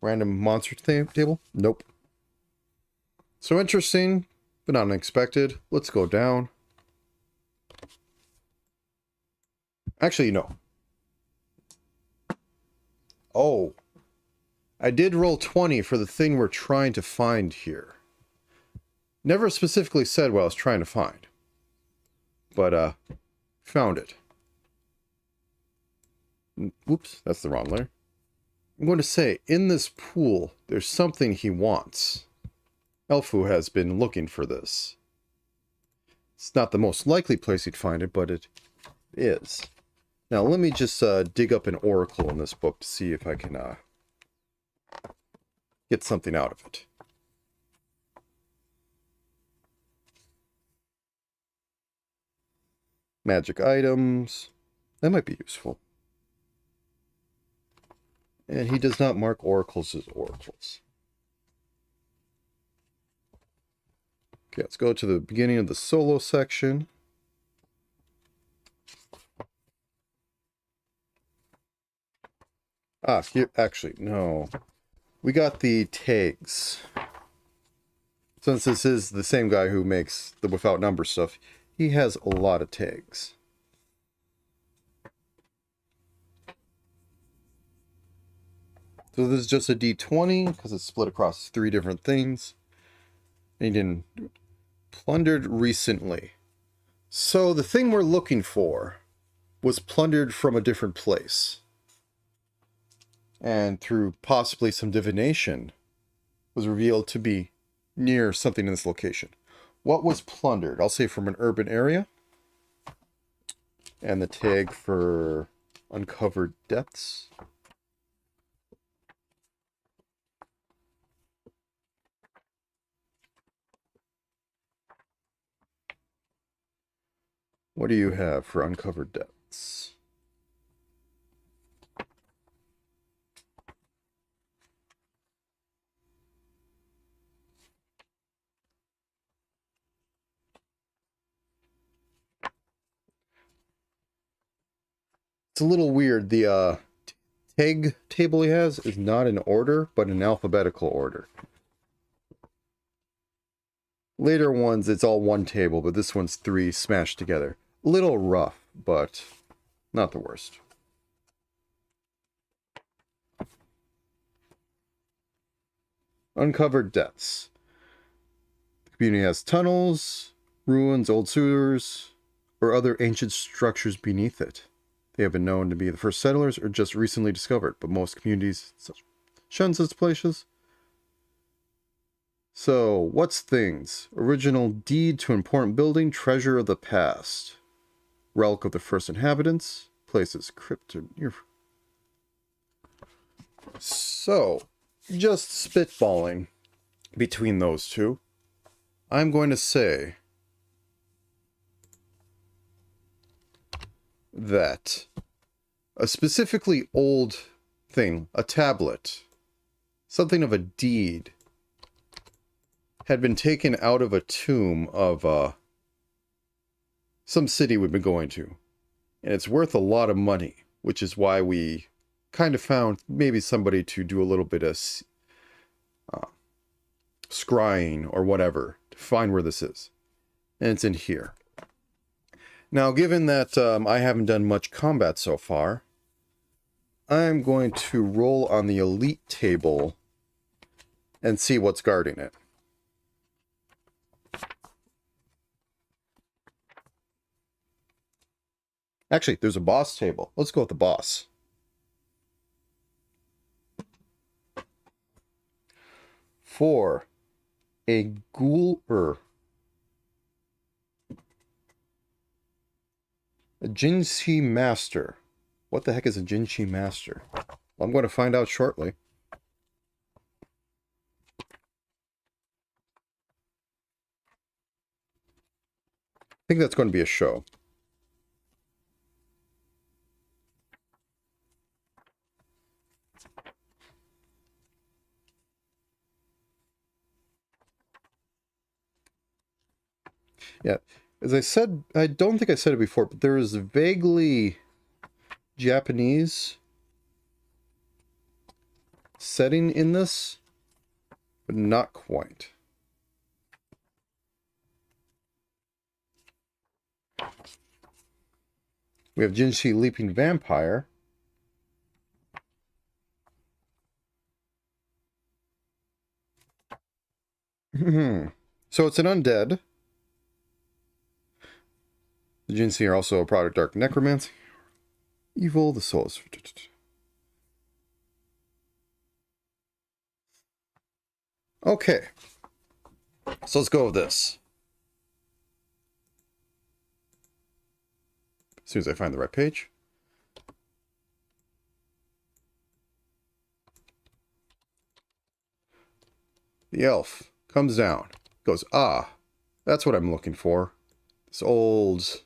random monster table. Nope. So interesting, but not unexpected. Let's go down. Actually, no. Oh. I did roll 20 for the thing we're trying to find here. Never specifically said what I was trying to find. But, found it. Whoops, that's the wrong layer. I'm going to say, in this pool, there's something he wants. Elfu has been looking for this. It's not the most likely place he'd find it, but it is. Now, let me just dig up an oracle in this book to see if I can get something out of it. Magic items. That might be useful. And he does not mark oracles as oracles. Okay, let's go to the beginning of the solo section. Ah, here, actually, no. We got the tags. Since this is the same guy who makes the without number stuff, he has a lot of tags. So this is just a D20, because it's split across 3 different things. And he didn't... Plundered recently. So the thing we're looking for was plundered from a different place. And through possibly some divination, was revealed to be near something in this location. What was plundered? I'll say from an urban area. And the tag for uncovered depths. What do you have for uncovered depths? It's a little weird. The tag table he has is not in order, but in alphabetical order. Later ones, it's all one table, but this one's 3 smashed together. A little rough, but not the worst. Uncovered depths. The community has tunnels, ruins, old sewers, or other ancient structures beneath it. They have been known to be the first settlers or just recently discovered, but most communities shun such places. So, what's things? Original deed to important building, treasure of the past. Relic of the first inhabitants. Places, crypt. So, just spitballing between those two. I'm going to say that a specifically old thing, a tablet, something of a deed, had been taken out of a tomb of some city we've been going to. And it's worth a lot of money, which is why we kind of found maybe somebody to do a little bit of scrying or whatever to find where this is. And it's in here. Now, given that I haven't done much combat so far, I'm going to roll on the elite table and see what's guarding it. Actually, there's a boss table. Let's go with the boss. For a ghoul a Jinshi Master. What the heck is a Jinshi Master? Well, I'm going to find out shortly. I think that's going to be a show. Yeah, as I said, I don't think I said it before, but there is vaguely Japanese setting in this, but not quite. We have Jinshi Leaping Vampire. So it's an undead. The Jinshi are also a product of dark necromancy. Evil, the soul is... Okay. So let's go with this. As soon as I find the right page. The elf comes down, goes, ah, that's what I'm looking for. This old,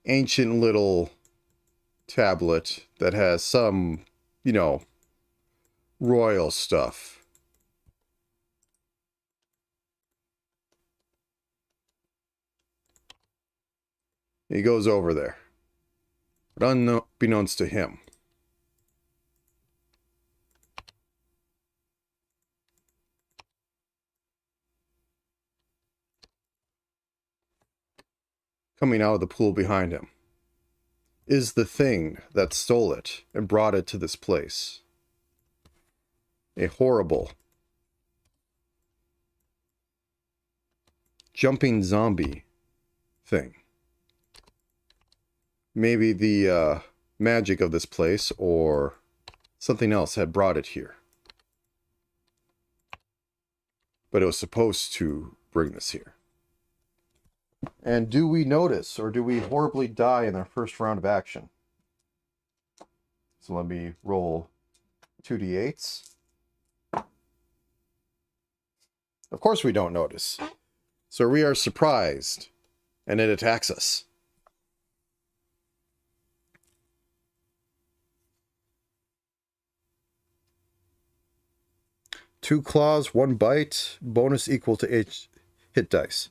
ancient little tablet that has some, you know, royal stuff. He goes over there. But unbeknownst to him, coming out of the pool behind him is the thing that stole it and brought it to this place. A horrible, jumping zombie thing. Maybe the magic of this place or something else had brought it here. But it was supposed to bring this here. And do we notice, or do we horribly die in our first round of action? So let me roll 2d8s. Of course we don't notice. So we are surprised, and it attacks us. Two claws, one bite, bonus equal to each hit dice.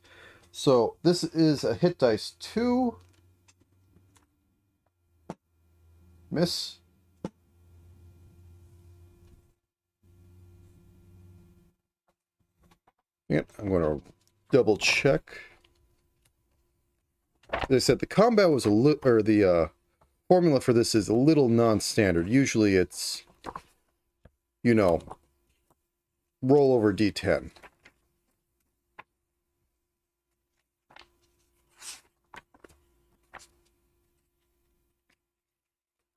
So this is a hit dice 2. Miss. Yep, I'm going to double check. As I said, the combat was a little, or the formula for this is a little non-standard. Usually it's, you know, roll over d10.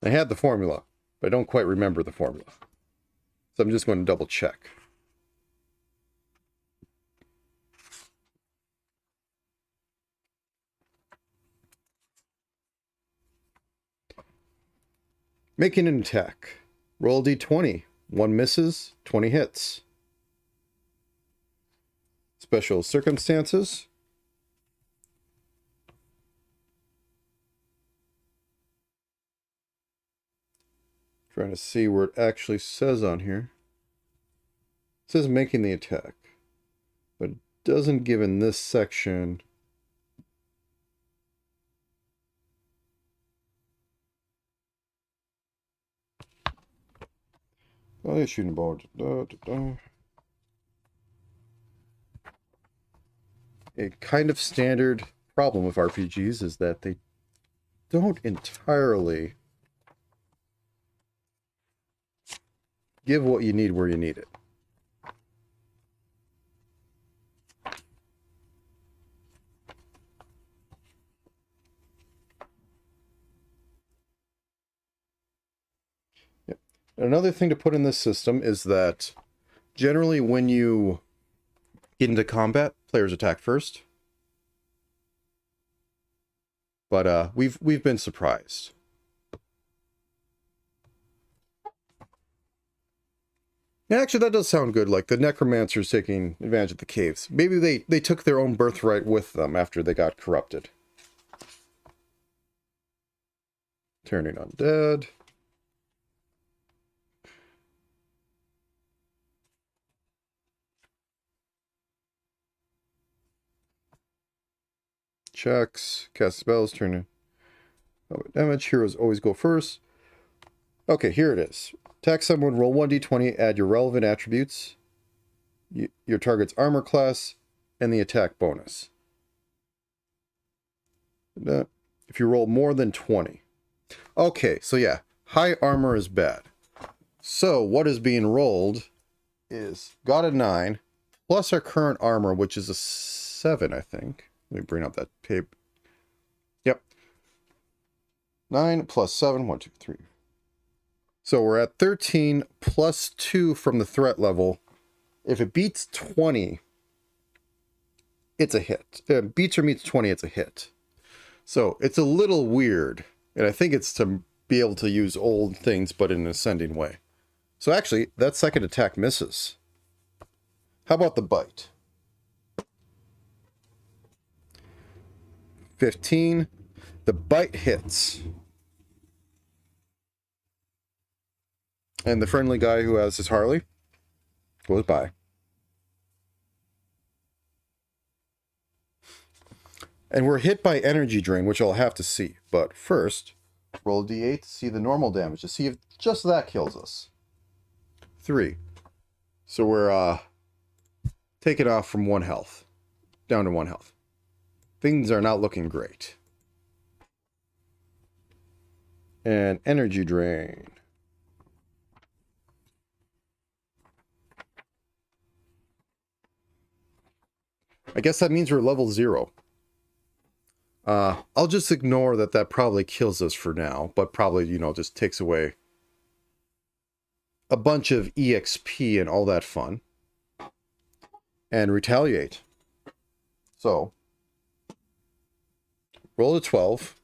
I had the formula, but I don't quite remember the formula. So I'm just going to double check. Making an attack. Roll d20. 1 misses, 20 hits. Special circumstances. Trying to see where it actually says on here. It says making the attack, but it doesn't give in this section. Oh, they're shooting about. A kind of standard problem with RPGs is that they don't entirely give what you need where you need it. Yep. Another thing to put in this system is that generally when you get into combat, players attack first. But we've been surprised. And actually, that does sound good, like the necromancers taking advantage of the caves. Maybe they took their own birthright with them after they got corrupted. Turning undead. Checks, cast spells, turn damage. Heroes always go first. Okay, here it is. Attack someone, roll 1d20, add your relevant attributes, your target's armor class, and the attack bonus. If you roll more than 20. Okay, so yeah, high armor is bad. So what is being rolled is got a 9, plus our current armor, which is a 7, I think. Let me bring up that tape. Yep, 9 plus 7, 1, 2, 3. So we're at 13 plus 2 from the threat level. If it beats 20, it's a hit. If it beats or meets 20, it's a hit. So it's a little weird. And I think it's to be able to use old things, but in an ascending way. So actually, that second attack misses. How about the bite? 15. The bite hits. And the friendly guy who has his Harley goes by. And we're hit by energy drain, which I'll have to see. But first, roll a d8 to see the normal damage, to see if just that kills us. 3. So we're taking off from 1 health. Down to 1 health. Things are not looking great. And energy drain. I guess that means we're level 0. I'll just ignore that probably kills us for now, but probably, just takes away a bunch of EXP and all that fun. And retaliate. So, roll a 12.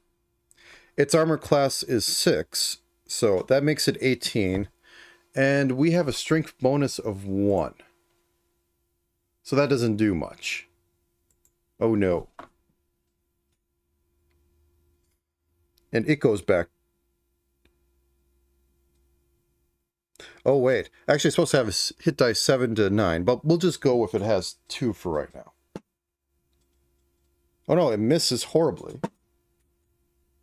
Its armor class is 6, so that makes it 18. And we have a strength bonus of 1. So that doesn't do much. Oh no. And it goes back. Oh wait, actually it's supposed to have a hit dice 7 to 9, but we'll just go if it has 2 for right now. Oh no, it misses horribly.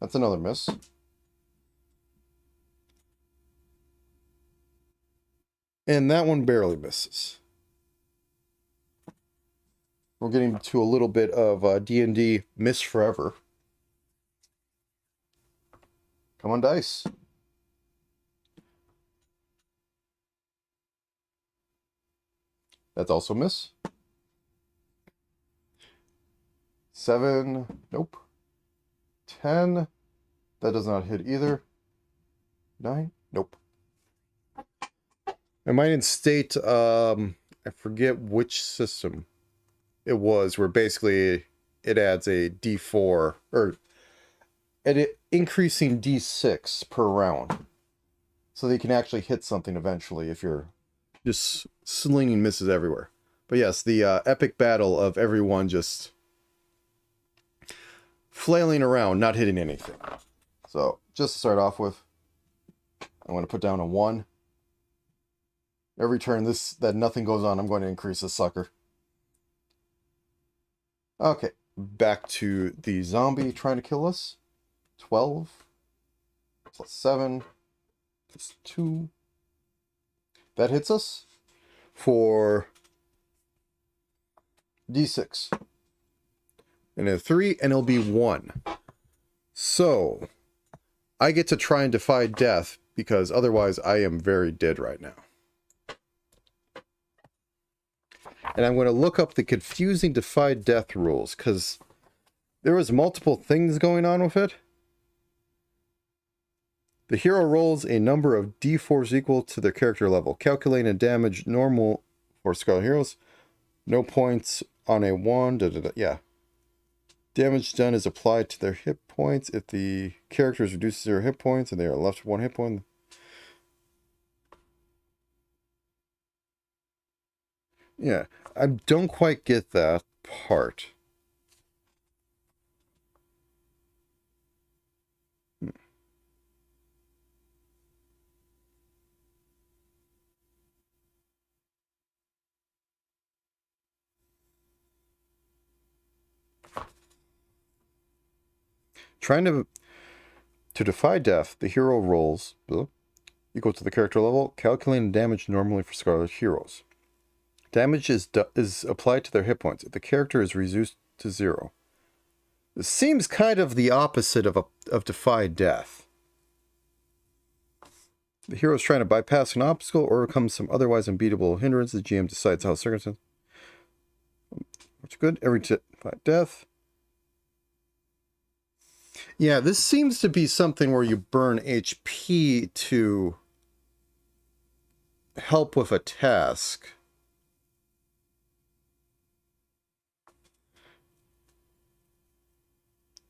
That's another miss. And that one barely misses. We're getting to a little bit of D&D miss forever. Come on, dice. That's also miss. 7. Nope. 10. That does not hit either. 9. Nope. I might instate, I forget which system it was, where basically it adds a D4, or increasing D6 per round. So that you can actually hit something eventually if you're just slinging misses everywhere. But yes, the epic battle of everyone just flailing around, not hitting anything. So, just to start off with, I'm going to put down a 1. Every turn that nothing goes on, I'm going to increase this sucker. Okay, back to the zombie trying to kill us. 12 plus 7 plus 2. That hits us for D6. And a 3, and it'll be 1. So, I get to try and defy death, because otherwise I am very dead right now. And I'm going to look up the confusing defy death rules, because there was multiple things going on with it. The hero rolls a number of d4s equal to their character level. Calculating a damage normal for Scarlet heroes. No points on a 1. Yeah. Damage done is applied to their hit points. If the character is reduced to 0 hit points and they are left with 1 hit point. Yeah, I don't quite get that part. Trying to defy death, the hero rolls equal to the character level, calculating damage normally for Scarlet heroes. Damage is applied to their hit points if the character is reduced to 0. This seems kind of the opposite of defy death. The hero is trying to bypass an obstacle or overcome some otherwise unbeatable hindrance. The GM decides how circumstances. Which is good. Every defy death. Yeah, this seems to be something where you burn HP to help with a task.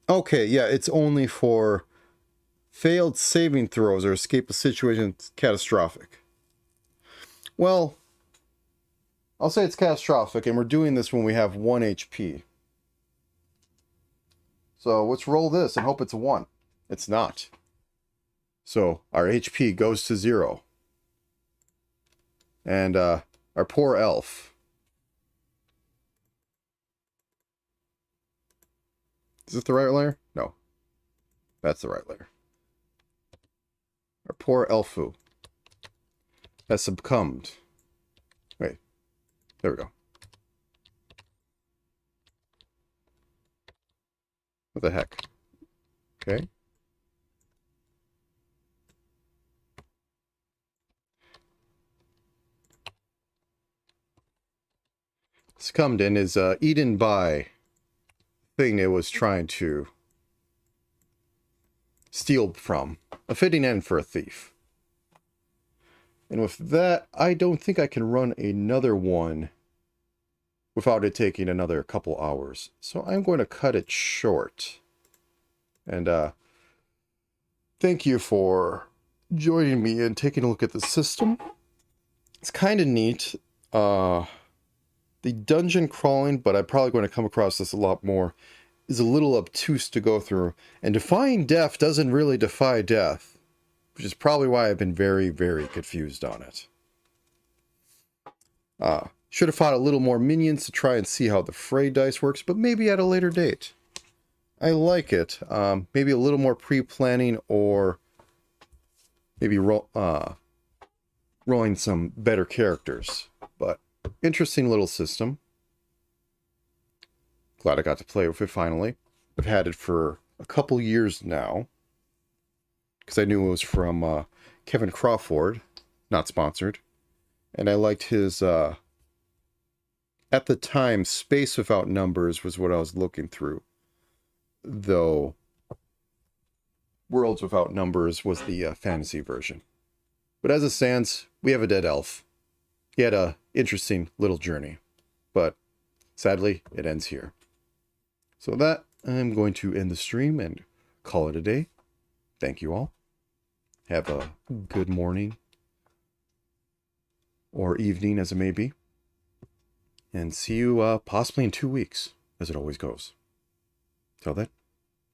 Okay, yeah, it's only for failed saving throws or escape a situation that's catastrophic. Well, I'll say it's catastrophic, and we're doing this when we have 1 HP. So let's roll this and hope it's a 1. It's not. So our HP goes to 0. And our poor elf. Is this the right layer? No. That's the right layer. Our poor elfu has succumbed. Wait. There we go. What the heck? Okay. Succumbed in is eaten by thing it was trying to steal from. A fitting end for a thief. And with that, I don't think I can run another one without it taking another couple hours. So I'm going to cut it short. And thank you for joining me and taking a look at the system. It's kind of neat. The dungeon crawling, but I'm probably going to come across this a lot more, is a little obtuse to go through. And defying death doesn't really defy death, which is probably why I've been very, very confused on it. Should have fought a little more minions to try and see how the fray dice works, but maybe at a later date. I like it. Maybe a little more pre-planning, or maybe rolling some better characters. But interesting little system. Glad I got to play with it finally. I've had it for a couple years now, because I knew it was from Kevin Crawford, not sponsored. And I liked his, at the time, Space Without Numbers was what I was looking through. Though Worlds Without Numbers was the fantasy version. But as it stands, we have a dead elf. He had a interesting little journey, but sadly, it ends here. So with that, I'm going to end the stream and call it a day. Thank you all. Have a good morning or evening, as it may be. And see you possibly in 2 weeks, as it always goes. Till then,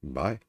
bye.